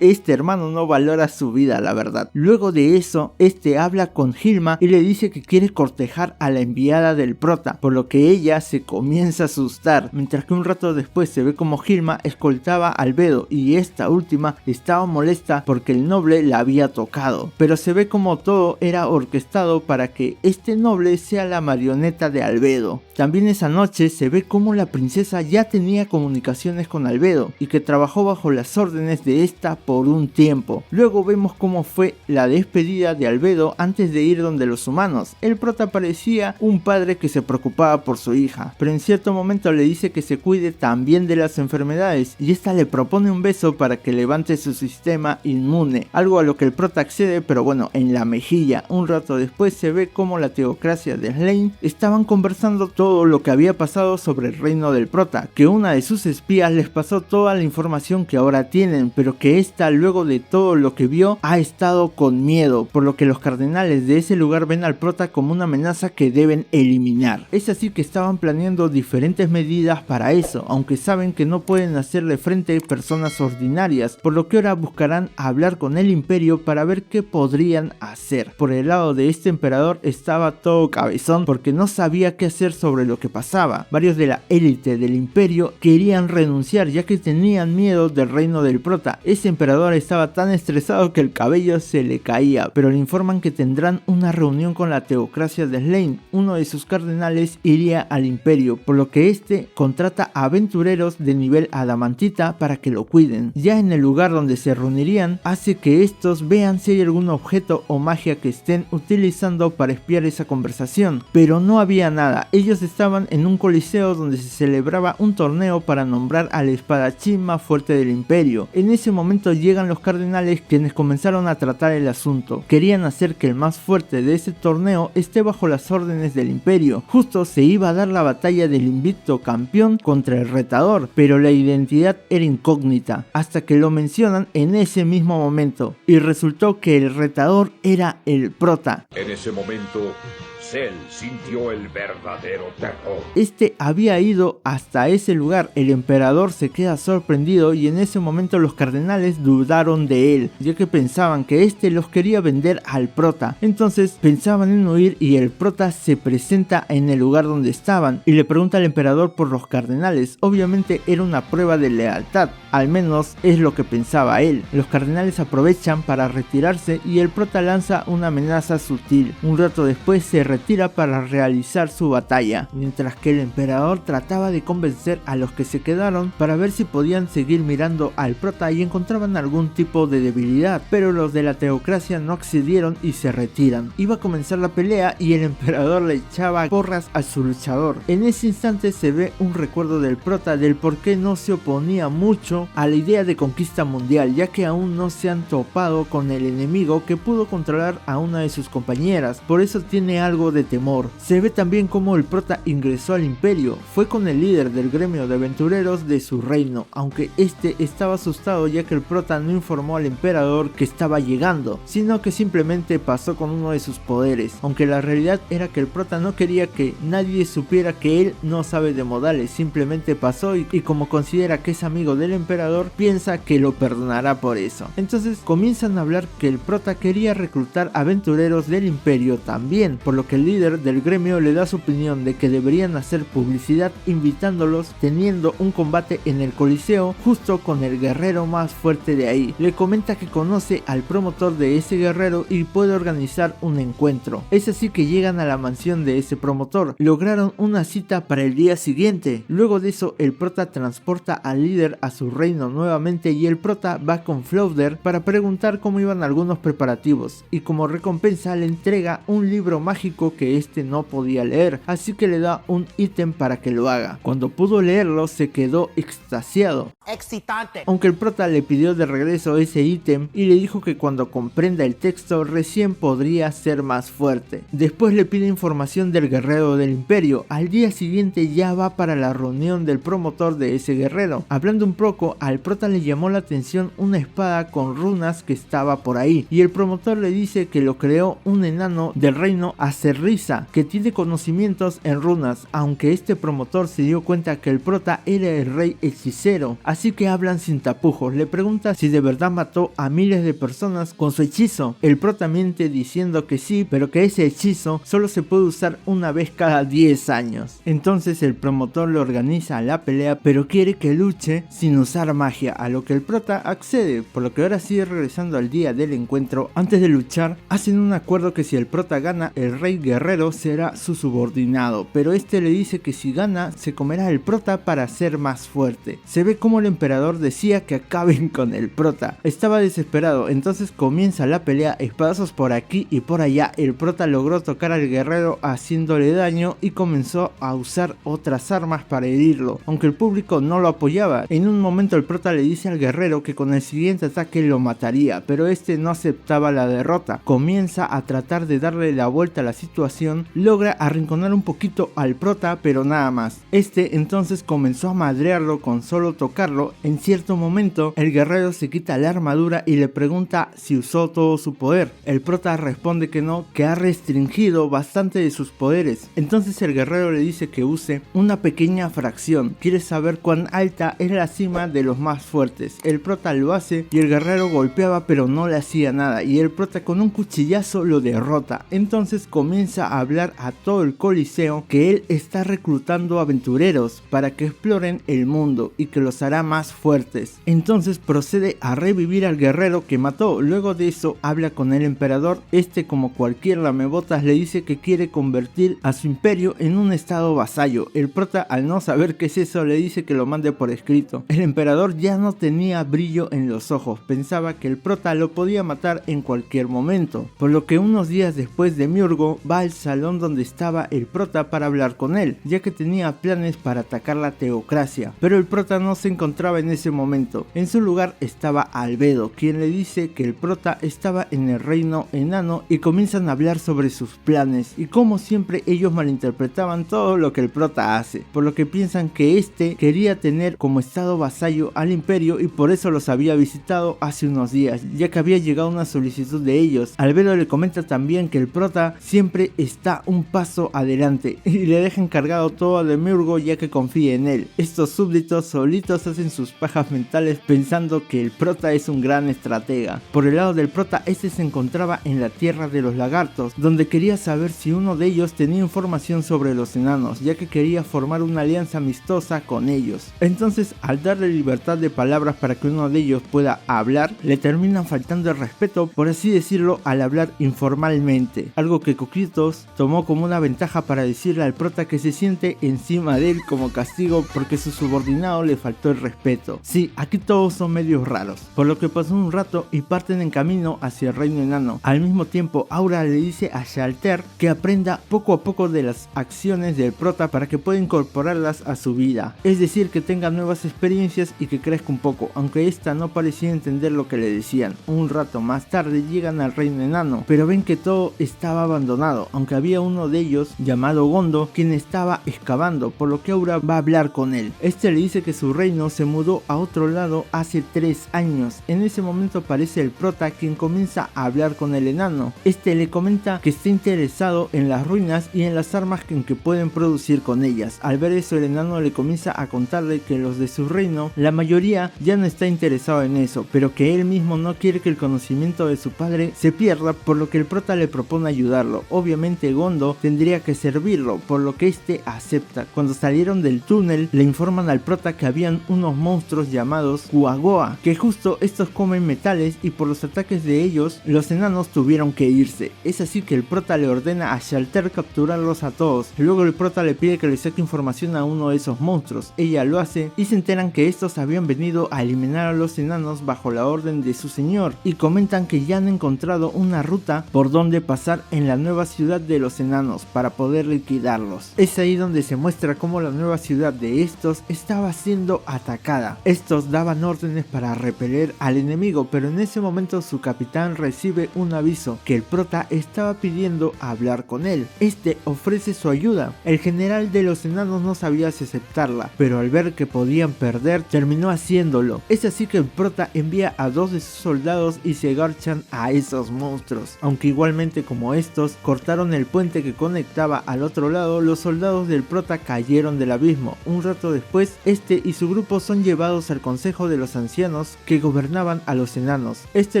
Este hermano no valora su vida, la verdad. Luego de eso, este habla con Hilma y le dice que quiere cortejar a la enviada del prota, por lo que ella se comienza a asustar, mientras que un rato después se ve como Hilma escoltaba a Albedo y esta última estaba molesta porque el noble la había tocado, pero se ve como todo era orquestado para que este noble sea la marioneta de Albedo. También esa noche se ve como la princesa ya tenía comunicaciones con Albedo y que trabajó bajo las órdenes de esta por un tiempo. Luego vemos cómo fue la despedida de Albedo antes de ir donde los humanos. El prota parecía un padre que se preocupaba por su hija, pero en cierto momento le dice que se cuide también de las enfermedades y esta le propone un beso para que levante su sistema inmune, algo a lo que el prota accede, pero bueno, en la mejilla. Un rato después se ve como la teocracia de Slain estaban conversando todo lo que había pasado sobre el reino del prota, que una de sus espías les pasó toda la información que ahora tienen, pero que esta luego de todo lo que vio ha estado con miedo, por lo que los cardenales de ese lugar ven al prota como una amenaza que deben eliminar. Es así que estaban planeando diferentes medidas para eso, aunque saben que no pueden hacerle frente a personas ordinarias, por lo que ahora buscarán hablar con el imperio para ver qué podrían hacer. Por el lado de este emperador estaba todo cabezón porque no sabía qué hacer sobre lo que pasaba. Varios de la élite del imperio querían renunciar ya que tenían miedo del reino del prota. Ese emperador estaba tan estresado que el cabello se le caía, pero le informan que tendrán una reunión con la teocracia de Slain. Uno de sus cardenales iría al imperio, por lo que este contrata a aventureros de nivel adamantita para que lo cuiden. Ya en el lugar donde se reunirían, hace que estos vean si hay algún objeto o magia que estén utilizando para espiar esa conversación, pero no había nada. Ellos estaban en un coliseo donde se celebraba un torneo para nombrar al espadachín más fuerte del imperio. En ese momento llegan los cardenales, quienes comenzaron a tratar el asunto. Querían hacer que el más fuerte de ese torneo esté bajo las órdenes del imperio. Justo se iba a dar la batalla del invicto campeón contra el retador, pero la identidad era incógnita, hasta que lo mencionan en ese mismo momento, y resultó que el retador era el prota. En ese momento, Cell sintió el verdadero terror. Este había ido hasta ese lugar. El emperador se queda sorprendido y en ese momento los cardenales capitanes dudaron de él, ya que pensaban que este los quería vender al prota. Entonces pensaban en huir y el prota se presenta en el lugar donde estaban y le pregunta al emperador por los cardenales. Obviamente era una prueba de lealtad, al menos es lo que pensaba él. Los cardenales aprovechan para retirarse y el prota lanza una amenaza sutil. Un rato después se retira para realizar su batalla, mientras que el emperador trataba de convencer a los que se quedaron para ver si podían seguir mirando al prota y encontraban algún tipo de debilidad, pero los de la teocracia no accedieron y se retiran. Iba a comenzar la pelea y el emperador le echaba porras a su luchador. En ese instante se ve un recuerdo del prota del por qué no se oponía mucho a la idea de conquista mundial, ya que aún no se han topado con el enemigo que pudo controlar a una de sus compañeras, por eso tiene algo de temor. Se ve también cómo el prota ingresó al imperio, fue con el líder del gremio de aventureros de su reino, aunque este estaba asustado ya que el prota no informó al emperador que estaba llegando, sino que simplemente pasó con uno de sus poderes, aunque la realidad era que el prota no quería que nadie supiera que él no sabe de modales, simplemente pasó y como considera que es amigo del emperador, piensa que lo perdonará por eso. Entonces comienzan a hablar que el prota quería reclutar aventureros del imperio también, por lo que el líder del gremio le da su opinión de que deberían hacer publicidad invitándolos, teniendo un combate en el coliseo justo con el guerrero más fuerte de ahí. Le comenta que conoce al promotor de ese guerrero y puede organizar un encuentro. Es así que llegan a la mansión de ese promotor, lograron una cita para el día siguiente. Luego de eso el prota transporta al líder a su reino nuevamente y el prota va con Flauder para preguntar cómo iban algunos preparativos y como recompensa le entrega un libro mágico que este no podía leer, así que le da un ítem para que lo haga. Cuando pudo leerlo se quedó extasiado. Excitante. Aunque el prota le pidió de regreso ese ítem y le dijo que cuando comprenda el texto recién podría ser más fuerte. Después le pide información del guerrero del imperio. Al día siguiente ya va para la reunión del promotor de ese guerrero. Hablando un poco, al prota le llamó la atención una espada con runas que estaba por ahí y el promotor le dice que lo creó un enano del reino Acerrisa que tiene conocimientos en runas, aunque este promotor se dio cuenta que el prota era el rey hechicero, así que hablan sin tapujos. Le pregunta si de verdad mató a miles de personas con su hechizo. El prota miente diciendo que sí, pero que ese hechizo solo se puede usar una vez cada 10 años. Entonces el promotor le organiza la pelea, pero quiere que luche sin usar magia, a lo que el prota accede, por lo que ahora sigue regresando al día del encuentro. Antes de luchar, hacen un acuerdo que si el prota gana, el rey guerrero será su subordinado, pero este le dice que si gana, se comerá el prota para ser más fuerte. Se ve como el emperador decía que acaben con el prota. Estaba desesperado, entonces comienza la pelea, espadazos por aquí y por allá. El prota logró tocar al guerrero haciéndole daño y comenzó a usar otras armas para herirlo, aunque el público no lo apoyaba. En un momento el prota le dice al guerrero que con el siguiente ataque lo mataría, pero este no aceptaba la derrota. Comienza a tratar de darle la vuelta a la situación, logra arrinconar un poquito al prota, pero nada más. Este entonces comenzó a madrearlo con solo tocarlo. En cierto momento el guerrero se quita la armadura y le pregunta si usó todo su poder. El prota responde que no, que ha restringido bastante de sus poderes. Entonces el guerrero le dice que use una pequeña fracción, quiere saber cuán alta es la cima de los más fuertes. El prota lo hace y el guerrero golpeaba pero no le hacía nada y el prota con un cuchillazo lo derrota. Entonces comienza a hablar a todo el coliseo que él está reclutando aventureros para que exploren el mundo y que los hará más fuertes. Entonces procede a revivir al guerrero que mató. Luego de eso habla con el emperador. Este, como cualquier lamebotas, le dice que quiere convertir a su imperio en un estado vasallo. El prota, al no saber qué es eso, le dice que lo mande por escrito. El emperador ya no tenía brillo en los ojos, pensaba que el prota lo podía matar en cualquier momento, por lo que unos días después Demiurgo va al salón donde estaba el prota para hablar con él, ya que tenía planes para atacar la teocracia, pero el prota no se encontraba en ese momento. En su lugar estaba Albedo, quien le dice que el prota estaba en el reino enano y comienzan a hablar sobre sus planes y como siempre ellos malinterpretaban todo lo que el prota hace, por lo que piensan que este quería tener como estado vasallo al imperio y por eso los había visitado hace unos días, ya que había llegado una solicitud de ellos. Albedo le comenta también que el prota siempre está un paso adelante y le deja encargado todo a Demiurgo ya que confía en él. Estos súbditos solitos hacen sus pajas mentales pensando que el prota es un gran estratega. Por el lado del prota, este se encontraba en la tierra de los lagartos, donde quería saber si uno de ellos tenía información sobre los enanos, ya que quería formar una alianza amistosa con ellos. Entonces, al darle libertad de palabras para que uno de ellos pueda hablar, le terminan faltando el respeto, por así decirlo, al hablar informalmente, algo que Coquitos tomó como una ventaja para decirle al prota que se siente encima de él como castigo porque su subordinado le faltó el respeto. Sí, aquí todos son medios raros, por lo que pasó un rato y parten en camino hacia el reino enano. Al mismo tiempo, Aura le dice a Shalter que aprenda poco a poco de las acciones del prota para que pueda incorporarlas a su vida, es decir, que tenga nuevas experiencias y que crezca un poco, aunque esta no parecía entender lo que le decían. Un rato más tarde llegan al reino enano, pero ven que todo estaba abandonado, aunque había uno de ellos llamado Gondo quien estaba excavando, por lo que Aura va a hablar con él. Este le dice que su reino se mudó a otro lado hace 3 años. En ese momento aparece el prota quien comienza a hablar con el enano. Este le comenta que está interesado en las ruinas y en las armas en que pueden producir con ellas. Al ver eso, el enano le comienza a contarle que los de su reino, la mayoría ya no está interesado en eso, pero que él mismo no quiere que el conocimiento de su padre se pierda, por lo que el prota le propone ayudarlo. Obviamente Gondo tendría que servirlo, por lo que este acepta. Cuando salieron del túnel, le informan al prota que habían unos monstruos llamados Kuagoa, que justo estos comen metales y por los ataques de ellos, los enanos tuvieron que irse. Es así que el prota le ordena a Shalter capturarlos a todos. Luego el prota le pide que le saque información a uno de esos monstruos. Ella lo hace y se enteran que estos habían venido a eliminar a los enanos bajo la orden de su señor, y comentan que ya han encontrado una ruta por donde pasar en la nueva ciudad de los enanos para poder liquidarlos. Es ahí donde se muestra cómo la nueva ciudad de estos estaba siendo atacada. Estos daban órdenes para repeler al enemigo, pero en ese momento su capitán recibe un aviso que el prota estaba pidiendo hablar con él. Este ofrece su ayuda. El general de los enanos no sabía si aceptarla, pero al ver que podían perder, terminó haciéndolo. Es así que el prota envía a 2 de sus soldados y se garchan a esos monstruos. Aunque igualmente, como estos cortaron el puente que conectaba al otro lado, los soldados del prota cayeron del abismo. Un rato después, este y su grupo son llevados al consejo de los ancianos que gobernaban a los enanos. Este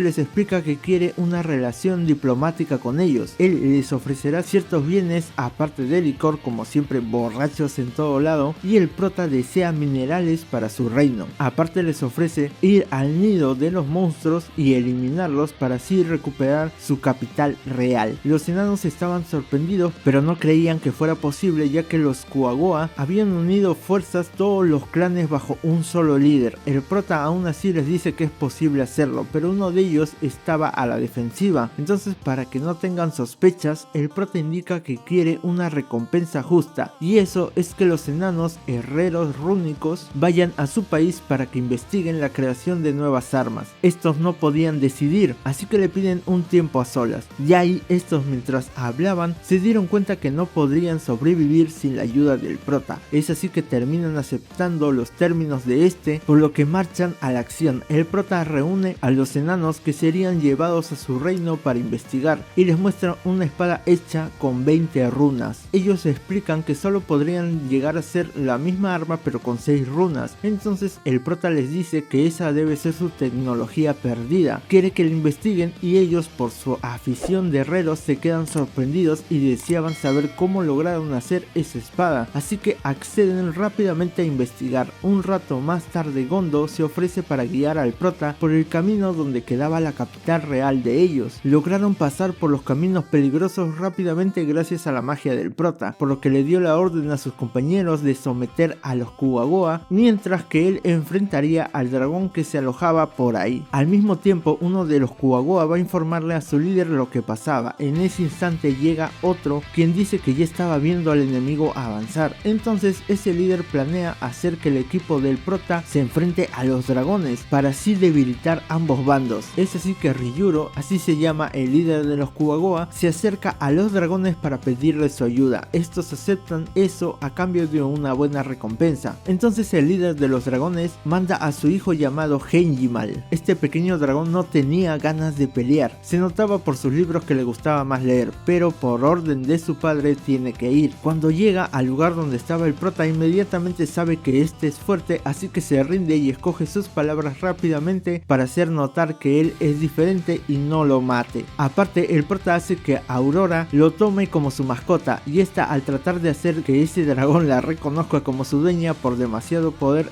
les explica que quiere una relación diplomática con ellos. Él les ofrecerá ciertos bienes aparte de licor, como siempre borrachos en todo lado, y el prota desea minerales para su reino. Aparte les ofrece ir al nido de los monstruos y eliminarlos para así recuperar su capital real. Los enanos estaban sorprendidos, pero no creían que fuera posible, ya que los Kuagoa habían unido fuerzas todos los clanes bajo un solo líder. El prota aún así les dice que es posible hacerlo, pero uno de ellos estaba a la defensiva. Entonces, para que no tengan sospechas, el prota indica que quiere una recompensa justa, y eso es que los enanos herreros rúnicos vayan a su país para que investiguen la creación de nuevas armas. Estos no podían decidir, así que le piden un tiempo a solas. Y ahí estos, mientras hablaban, se dieron cuenta que no podrían sobrevivir sin la ayuda del prota. Es así que terminan aceptando los términos de este, por lo que marchan a la acción. El prota reúne a los enanos que serían llevados a su reino para investigar, y les muestra una espada hecha con 20 runas. Ellos explican que solo podrían llegar a ser la misma arma pero con 6 runas. Entonces el prota les dice que esa debe ser su tecnología perdida. Quiere que la investiguen, y ellos, por su afición de herreros, se quedan sorprendidos y deseaban saber cómo lograron hacer esa espada, así que acceden rápidamente a investigar. Un rato más tarde, Gondo se ofrece para guiar al prota por el camino donde quedaba la capital real de ellos. Lograron pasar por los caminos peligrosos rápidamente gracias a la magia del prota, por lo que le dio la orden a sus compañeros de someter a los Kuagoa, mientras que él enfrentaría al dragón que se alojaba por ahí. Al mismo tiempo, uno de los Kuagoa va a informarle a su líder lo que pasaba. En ese instante llega otro quien dice que ya estaba viendo al enemigo avanzar. Entonces ese líder planea hacer que el equipo del prota se enfrente a los dragones para así debilitar ambos bandos. Es así que Ryuro, así se llama el líder de los Kuagoa, se acerca a los dragones para pedirles su ayuda. Estos aceptan eso a cambio de una buena recompensa. Entonces el líder de los dragones manda a su hijo llamado Genjimal. Este pequeño dragón no tenía ganas de pelear. Se notaba por sus libros que le gustaba más leer, pero por orden de su padre tiene que ir. Cuando llega al lugar donde estaba el prota, inmediatamente sabe que este es fuerte, así que se rinde y escoge sus palabras palabras rápidamente para hacer notar que él es diferente y no lo mate. Aparte, el prota hace que Aurora lo tome como su mascota, y esta, al tratar de hacer que ese dragón la reconozca como su dueña por demasiado poder,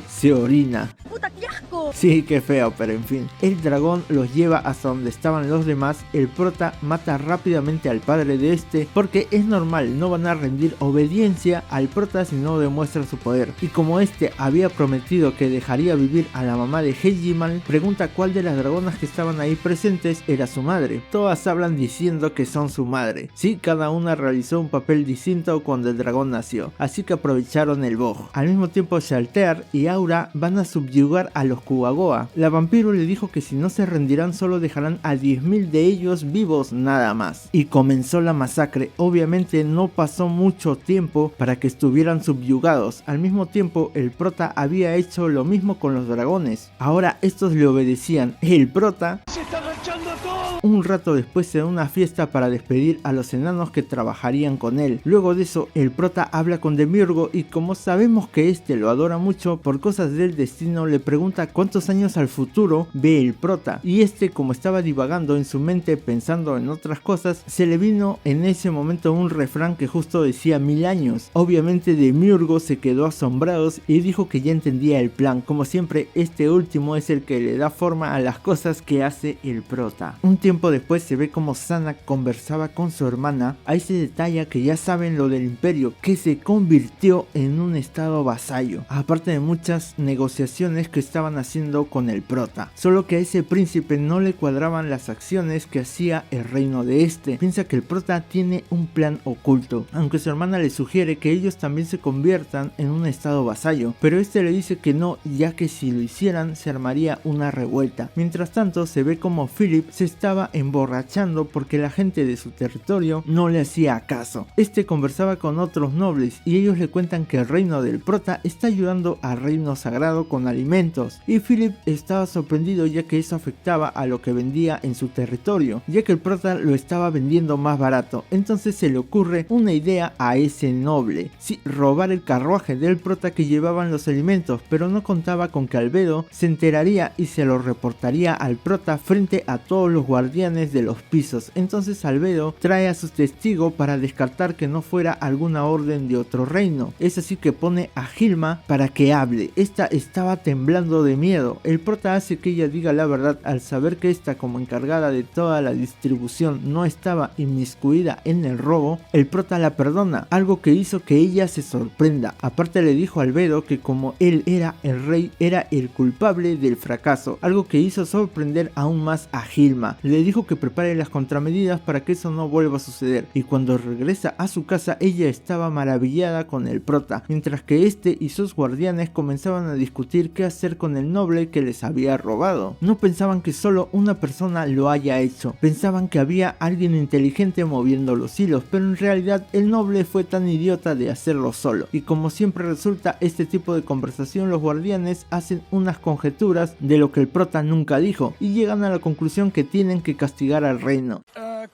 se orina. ¡Puta, qué asco! Sí, qué feo, pero en fin. El dragón los lleva hasta donde estaban los demás. El prota mata rápidamente al padre de porque es normal, no van a rendir obediencia al prota si no demuestra su poder. Y como había prometido que dejaría vivir a la mamá de Heijimal, pregunta cuál de las dragonas que estaban ahí presentes era su madre. Todas hablan diciendo que son su madre. Sí, cada una realizó un papel distinto cuando el dragón nació, así que aprovecharon el bojo. Al mismo tiempo, Shalter y Aura van a subyugar a los Kuwagoa. La vampiro le dijo que si no se rendirán solo dejarán a 10.000 de ellos vivos nada más. Y comenzó la masacre. Obviamente no pasó mucho tiempo para que estuvieran subyugados. Al mismo tiempo, el prota había hecho lo mismo con los dragones. Ahora estos le obedecían. El prota un rato después se da una fiesta para despedir a los enanos que trabajarían con él. Luego de eso, el prota habla con Demiurgo y como sabemos que lo adora mucho, por cosas del destino le pregunta cuántos años al futuro ve el prota. Y como estaba divagando en su mente pensando en otras cosas, se le vino en ese momento un refrán que justo decía 1000 años. Obviamente Demiurgo se quedó asombrado y dijo que ya entendía el plan. Como siempre, último es el que le da forma a las cosas que hace el prota. Un tiempo después se ve como Zanak conversaba con su hermana. Ahí se detalla que ya saben lo del imperio, que se convirtió en un estado vasallo, aparte de muchas negociaciones que estaban haciendo con el prota. Solo que a ese príncipe no le cuadraban las acciones que hacía el reino de Piensa que el prota tiene un plan oculto, aunque su hermana le sugiere que ellos también se conviertan en un estado vasallo, pero le dice que no, ya que si lo hicieran se armaría una revuelta. Mientras tanto, se ve como Philip se estaba emborrachando porque la gente de su territorio no le hacía caso. Conversaba con otros nobles y ellos le cuentan que el reino del prota está ayudando al reino sagrado con alimentos, y Philip estaba sorprendido ya que eso afectaba a lo que vendía en su territorio, ya que el prota lo estaba vendiendo más barato. Entonces se le ocurre una idea a ese noble: sí, robar el carruaje del prota que llevaban los alimentos, pero no contaba con que Albedo se enteraría y se lo reportaría al prota frente a todos los guardianes de los pisos. Entonces Albedo trae a sus testigos para descartar que no fuera alguna orden de otro reino. Es así que pone a Hilma para que hable. Estaba temblando de miedo. El prota hace que ella diga la verdad al saber que como encargada de toda la distribución no estaba inmiscuida en el robo. El prota la perdona, algo que hizo que ella se sorprenda. Aparte le dijo a Albedo que como él era el rey, era el culpable del fracaso, algo que hizo sorprender aún más a Hilma. Le dijo que prepare las contramedidas para que eso no vuelva a suceder, y cuando regresa a su casa ella estaba maravillada con el prota, mientras que y sus guardianes comenzaban a discutir qué hacer con el noble que les había robado. No pensaban que solo una persona lo haya hecho, pensaban que había alguien inteligente moviendo los hilos, pero en realidad el noble fue tan idiota de hacerlo solo. Y como siempre resulta tipo de conversación, los guardianes hacen unas conjeturas de lo que el prota nunca dijo y llegan a la conclusión que tienen que castigar al reino.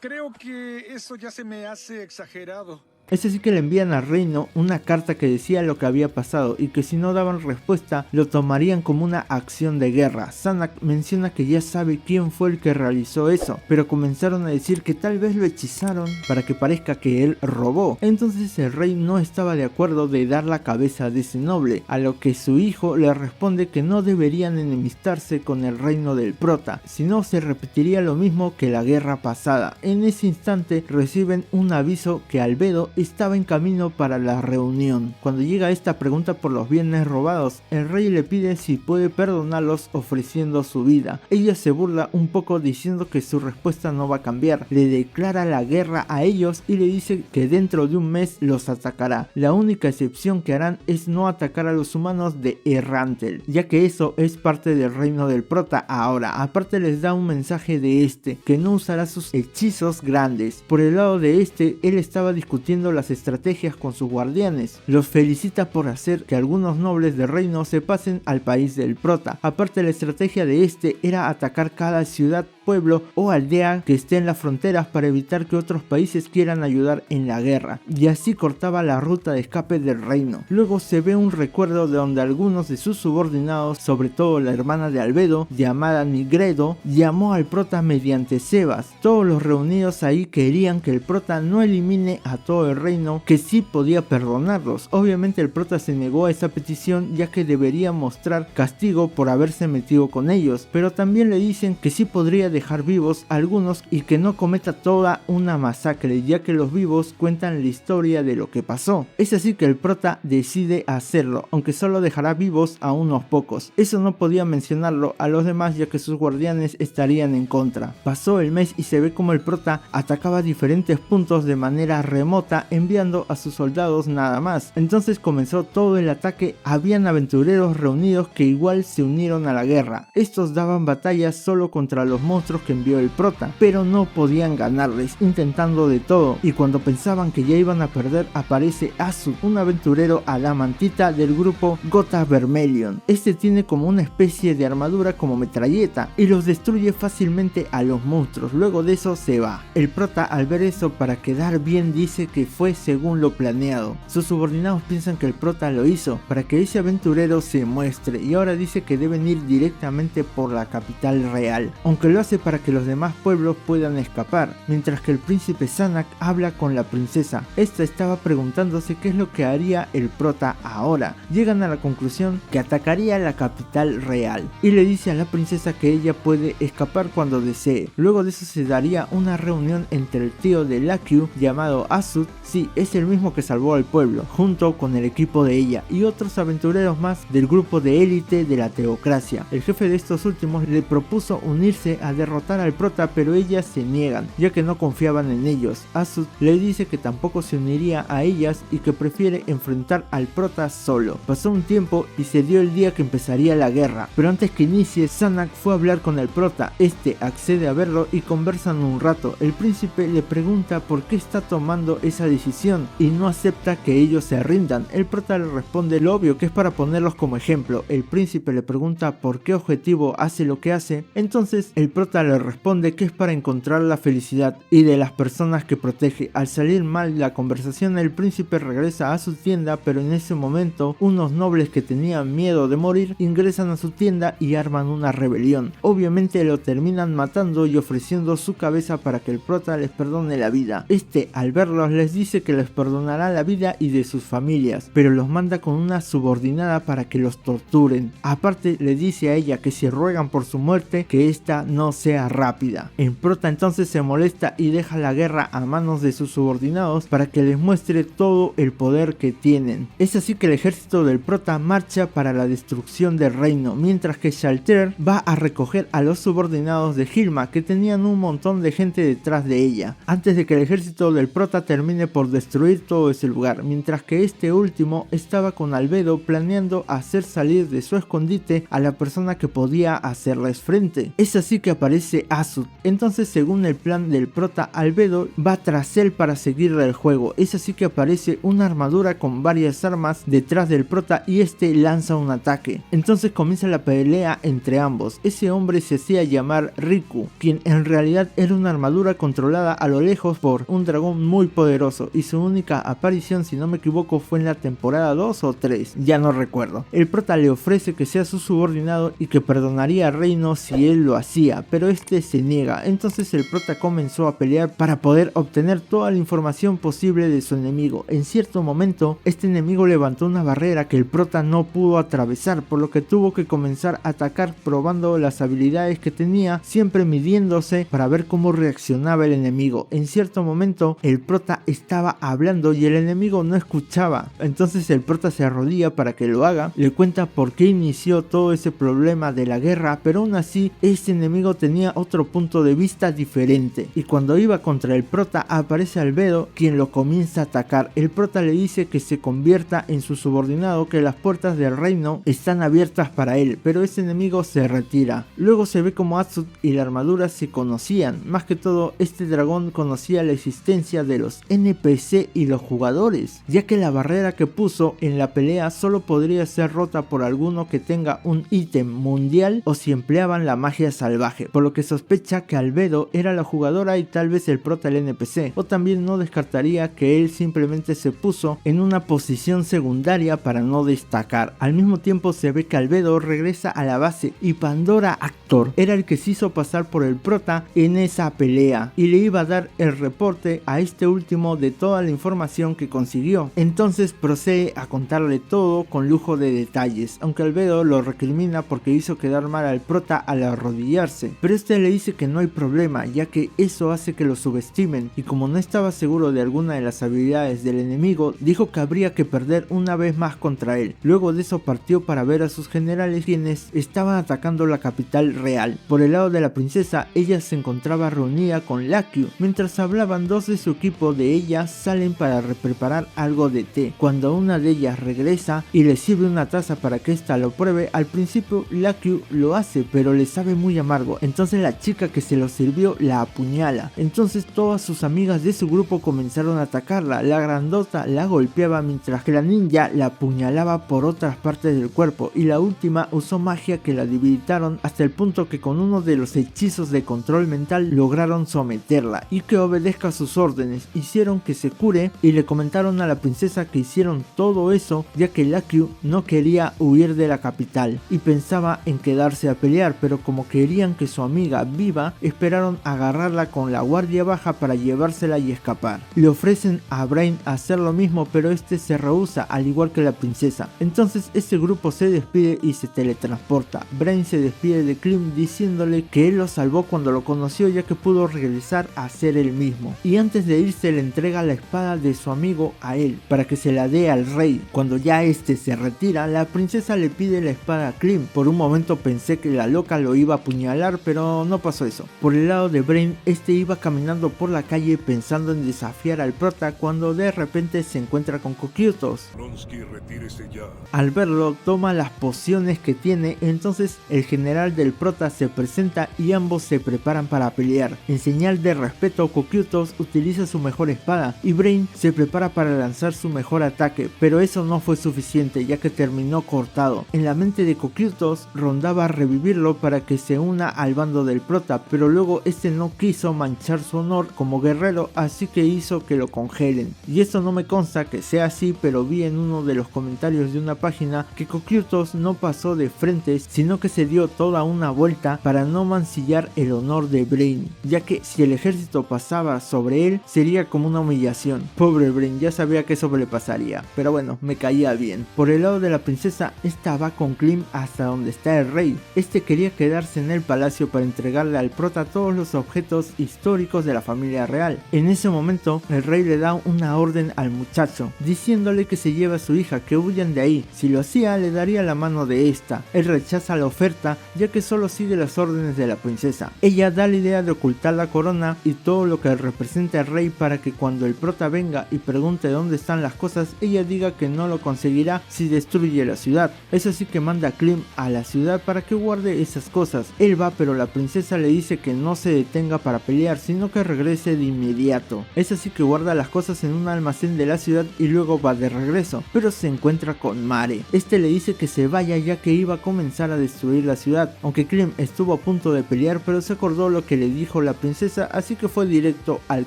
Creo que eso ya se me hace exagerado. Es así que le envían al reino una carta que decía lo que había pasado y que si no daban respuesta lo tomarían como una acción de guerra. Zanak menciona que ya sabe quién fue el que realizó eso, pero comenzaron a decir que tal vez lo hechizaron para que parezca que él robó. Entonces el rey no estaba de acuerdo de dar la cabeza de ese noble, a lo que su hijo le responde que no deberían enemistarse con el reino del prota, si no se repetiría lo mismo que la guerra pasada. En ese instante reciben un aviso que Albedo estaba en camino para la reunión. Cuando llega esta pregunta por los bienes robados, el rey le pide si puede perdonarlos ofreciendo su vida. Ella se burla un poco diciendo que su respuesta no va a cambiar, le declara la guerra a ellos y le dice que dentro de un mes los atacará. La única excepción que harán es no atacar a los humanos de Errantel, ya que eso es parte del reino del prota ahora. Aparte les da un mensaje de que no usará sus hechizos grandes. Por el lado de él estaba discutiendo las estrategias con sus guardianes. Los felicita por hacer que algunos nobles del reino se pasen al país del prota. Aparte la estrategia de era atacar cada ciudad pueblo o aldea que esté en las fronteras para evitar que otros países quieran ayudar en la guerra, y así cortaba la ruta de escape del reino. Luego se ve un recuerdo de donde algunos de sus subordinados, sobre todo la hermana de Albedo, llamada Nigredo, llamó al prota mediante Sebas. Todos los reunidos ahí querían que el prota no elimine a todo el reino, que sí podía perdonarlos. Obviamente el prota se negó a esa petición, ya que debería mostrar castigo por haberse metido con ellos, pero también le dicen que sí podría dejar vivos a algunos y que no cometa toda una masacre, ya que los vivos cuentan la historia de lo que pasó. Es así que el prota decide hacerlo, aunque solo dejará vivos a unos pocos. Eso no podía mencionarlo a los demás, ya que sus guardianes estarían en contra. Pasó el mes y se ve como el prota atacaba diferentes puntos de manera remota, enviando a sus soldados nada más. Entonces comenzó todo el ataque. Habían aventureros reunidos que igual se unieron a la guerra. Estos daban batallas solo contra los monstruos que envió el prota, pero no podían ganarles, intentando de todo, y cuando pensaban que ya iban a perder, aparece Azud, un aventurero adamantita del grupo Gotha Vermelion. Este tiene como una especie de armadura como metralleta y los destruye fácilmente a los monstruos. Luego de eso se va. El prota, al ver eso, para quedar bien dice que fue según lo planeado. Sus subordinados piensan que el prota lo hizo para que ese aventurero se muestre, y ahora dice que deben ir directamente por la capital real, aunque lo hace para que los demás pueblos puedan escapar, mientras que el príncipe Zanak habla con la princesa. Esta estaba preguntándose qué es lo que haría el prota ahora. Llegan a la conclusión que atacaría la capital real, y le dice a la princesa que ella puede escapar cuando desee. Luego de eso se daría una reunión entre el tío de Lakyu llamado Azud, sí, es el mismo que salvó al pueblo, junto con el equipo de ella y otros aventureros más del grupo de élite de la teocracia. El jefe de estos últimos le propuso unirse a derrotar al prota, pero ellas se niegan, ya que no confiaban en ellos. Azud le dice que tampoco se uniría a ellas y que prefiere enfrentar al prota solo. Pasó un tiempo y se dio el día que empezaría la guerra, pero antes que inicie, Zanak fue a hablar con el prota. Este accede a verlo y conversan un rato. El príncipe le pregunta por qué está tomando esa decisión y no acepta que ellos se rindan. El prota le responde lo obvio, que es para ponerlos como ejemplo. El príncipe le pregunta por qué objetivo hace lo que hace. Entonces el prota le responde que es para encontrar la felicidad y de las personas que protege. Al salir mal la conversación, el príncipe regresa a su tienda, pero en ese momento unos nobles que tenían miedo de morir ingresan a su tienda y arman una rebelión. Obviamente lo terminan matando y ofreciendo su cabeza para que el prota les perdone la vida. Este, al verlos, les dice que les perdonará la vida y de sus familias, pero los manda con una subordinada para que los torturen. Aparte le dice a ella que si ruegan por su muerte, que esta no sea rápida. El prota entonces se molesta y deja la guerra a manos de sus subordinados para que les muestre todo el poder que tienen. Es así que el ejército del prota marcha para la destrucción del reino, mientras que Shalter va a recoger a los subordinados de Hilma, que tenían un montón de gente detrás de ella, antes de que el ejército del prota termine por destruir todo ese lugar, mientras que este último estaba con Albedo planeando hacer salir de su escondite a la persona que podía hacerles frente. Es así que aparece Azud. Entonces, según el plan del prota, Albedo va tras él para seguirle el juego. Es así que aparece una armadura con varias armas detrás del prota y este lanza un ataque. Entonces comienza la pelea entre ambos. Ese hombre se hacía llamar Riku, quien en realidad era una armadura controlada a lo lejos por un dragón muy poderoso, y su única aparición, si no me equivoco, fue en la temporada 2 o 3, ya no recuerdo. El prota le ofrece que sea su subordinado y que perdonaría a Reino si él lo hacía, pero este se niega. Entonces el prota comenzó a pelear para poder obtener toda la información posible de su enemigo. En cierto momento, este enemigo levantó una barrera que el prota no pudo atravesar, por lo que tuvo que comenzar a atacar probando las habilidades que tenía, siempre midiéndose para ver cómo reaccionaba el enemigo. En cierto momento, el prota estaba hablando y el enemigo no escuchaba. Entonces el prota se arrodilla para que lo haga, le cuenta por qué inició todo ese problema de la guerra, pero aún así ese enemigo tenía otro punto de vista diferente, y cuando iba contra el prota aparece Albedo, quien lo comienza a atacar. El prota le dice que se convierta en su subordinado, que las puertas del reino están abiertas para él, pero ese enemigo se retira. Luego se ve como Azud y la armadura se conocían. Más que todo, este dragón conocía la existencia de los NPC y los jugadores, ya que la barrera que puso en la pelea solo podría ser rota por alguno que tenga un ítem mundial o si empleaban la magia salvaje, por lo que sospecha que Albedo era la jugadora y tal vez el prota el NPC, o también no descartaría que él simplemente se puso en una posición secundaria para no destacar. Al mismo tiempo se ve que Albedo regresa a la base y Pandora Actor era el que se hizo pasar por el prota en esa pelea y le iba a dar el reporte a este último de toda la información que consiguió. Entonces procede a contarle todo con lujo de detalles, aunque Albedo lo recrimina porque hizo quedar mal al prota al arrodillarse, pero este le dice que no hay problema, ya que eso hace que lo subestimen, y como no estaba seguro de alguna de las habilidades del enemigo, dijo que habría que perder una vez más contra él. Luego de eso partió para ver a sus generales, quienes estaban atacando la capital real. Por el lado de la princesa, ella se encontraba reunida con Lakyu. Mientras hablaban, dos de su equipo de ellas salen para preparar algo de té. Cuando una de ellas regresa y le sirve una taza para que ésta lo pruebe, al principio Lakyu lo hace, pero le sabe muy amargo. Entonces la chica que se lo sirvió la apuñala. Entonces todas sus amigas de su grupo comenzaron a atacarla. La grandota la golpeaba mientras que la ninja la apuñalaba por otras partes del cuerpo, y la última usó magia que la debilitaron hasta el punto que con uno de los hechizos de control mental lograron someterla y que obedezca sus órdenes. Hicieron que se cure y le comentaron a la princesa que hicieron todo eso ya que Lakyu no quería huir de la capital y pensaba en quedarse a pelear, pero como querían que su amiga viva, esperaron agarrarla con la guardia baja para llevársela y escapar. Le ofrecen a Brain hacer lo mismo, pero este se rehúsa, al igual que la princesa. Entonces ese grupo se despide y se teletransporta. Brain se despide de Clem diciéndole que él lo salvó cuando lo conoció, ya que pudo regresar a ser el mismo, y antes de irse le entrega la espada de su amigo a él para que se la dé al rey. Cuando ya este se retira, la princesa le pide la espada a Clem. Por un momento pensé que la loca lo iba a apuñalar, pero no pasó eso. Por el lado de Brain, este iba caminando por la calle pensando en desafiar al prota cuando de repente se encuentra con Cocytus. Bronsky, retírese ya. Al verlo, toma las pociones que tiene. Entonces el general del prota se presenta y ambos se preparan para pelear. En señal de respeto, Cocytus utiliza su mejor espada y Brain se prepara para lanzar su mejor ataque, pero eso no fue suficiente, ya que terminó cortado. En la mente de Cocytus rondaba revivirlo para que se una al bando del prota, pero luego este no quiso manchar su honor como guerrero, así que hizo que lo congelen. Y esto no me consta que sea así, pero vi en uno de los comentarios de una página que Cocytus no pasó de frente, sino que se dio toda una vuelta para no mancillar el honor de Brain, ya que si el ejército pasaba sobre él sería como una humillación. Pobre Brain, ya sabía que eso le pasaría, pero bueno, me caía bien. Por el lado de la princesa, esta va con Clem hasta donde está el rey. Este quería quedarse en el palacio para entregarle al prota todos los objetos históricos de la familia real. En ese momento, el rey le da una orden al muchacho, diciéndole que se lleve a su hija, que huyan de ahí. Si lo hacía, le daría la mano de esta. Él rechaza la oferta, ya que solo sigue las órdenes de la princesa. Ella da la idea de ocultar la corona y todo lo que representa al rey para que cuando el prota venga y pregunte dónde están las cosas, ella diga que no lo conseguirá si destruye la ciudad. Es así que manda a Clem a la ciudad para que guarde esas cosas. Él va, pero la princesa le dice que no se detenga para pelear, sino que regrese de inmediato. Es así que guarda las cosas en un almacén de la ciudad y luego va de regreso, pero se encuentra con Mare. Este le dice que se vaya ya que iba a comenzar a destruir la ciudad, aunque Clem estuvo a punto de pelear, pero se acordó lo que le dijo la princesa, así que fue directo al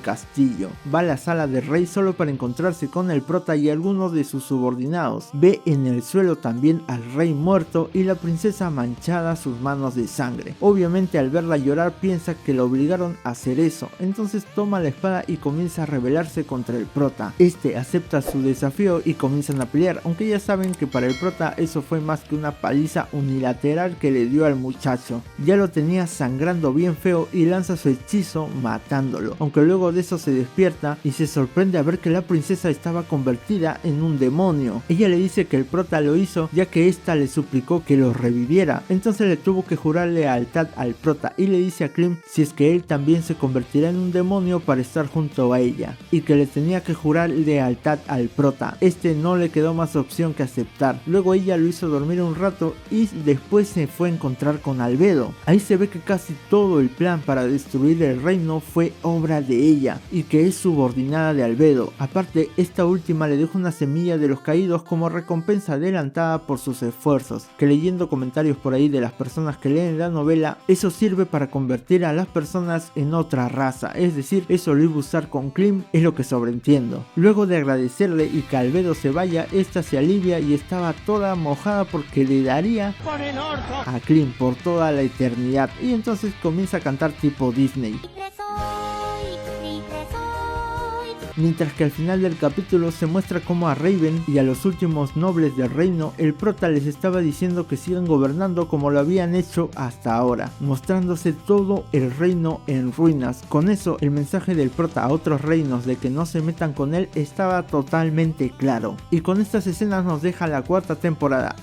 castillo. Va a la sala del rey solo para encontrarse con el prota y algunos de sus subordinados. Ve en el suelo también al rey muerto y la princesa manchada sus manos de sangre. Obviamente al verla llorar piensa que lo obligaron a hacer eso, entonces toma la espada y comienza a rebelarse contra el prota. Este acepta su desafío y comienzan a pelear, aunque ya saben que para el prota eso fue más que una paliza unilateral que le dio al muchacho. Ya lo tenía sangrando bien feo y lanza su hechizo matándolo, aunque luego de eso se despierta y se sorprende a ver que la princesa estaba convertida en un demonio. Ella le dice que el prota lo hizo ya que ésta le suplicó que lo reviviera, entonces le tuvo que jurar lealtad al prota y le dice a Clem si es que él también se convertirá en un demonio para estar junto a ella, y que le tenía que jurar lealtad al prota. Este no le quedó más opción que aceptar. Luego ella lo hizo dormir un rato y después se fue a encontrar con Albedo. Ahí se ve que casi todo el plan para destruir el reino fue obra de ella y que es subordinada de Albedo. Aparte, esta última le deja una semilla de los caídos como recompensa adelantada por sus esfuerzos, que leyendo comentarios por ahí de las personas que leen la novela, Eso sirve para convertir a las personas en otra raza, es decir, eso lo iba a usar con Klim, es lo que sobreentiendo. Luego de agradecerle y que Albedo se vaya, esta se alivia y estaba toda mojada porque le daría a Klim por toda la eternidad, y entonces comienza a cantar tipo Disney. Mientras que al final del capítulo se muestra como a Raven y a los últimos nobles del reino, el prota les estaba diciendo que sigan gobernando como lo habían hecho hasta ahora, mostrándose todo el reino en ruinas. Con eso, el mensaje del prota a otros reinos de que no se metan con él estaba totalmente claro. Y con estas escenas nos deja la cuarta temporada.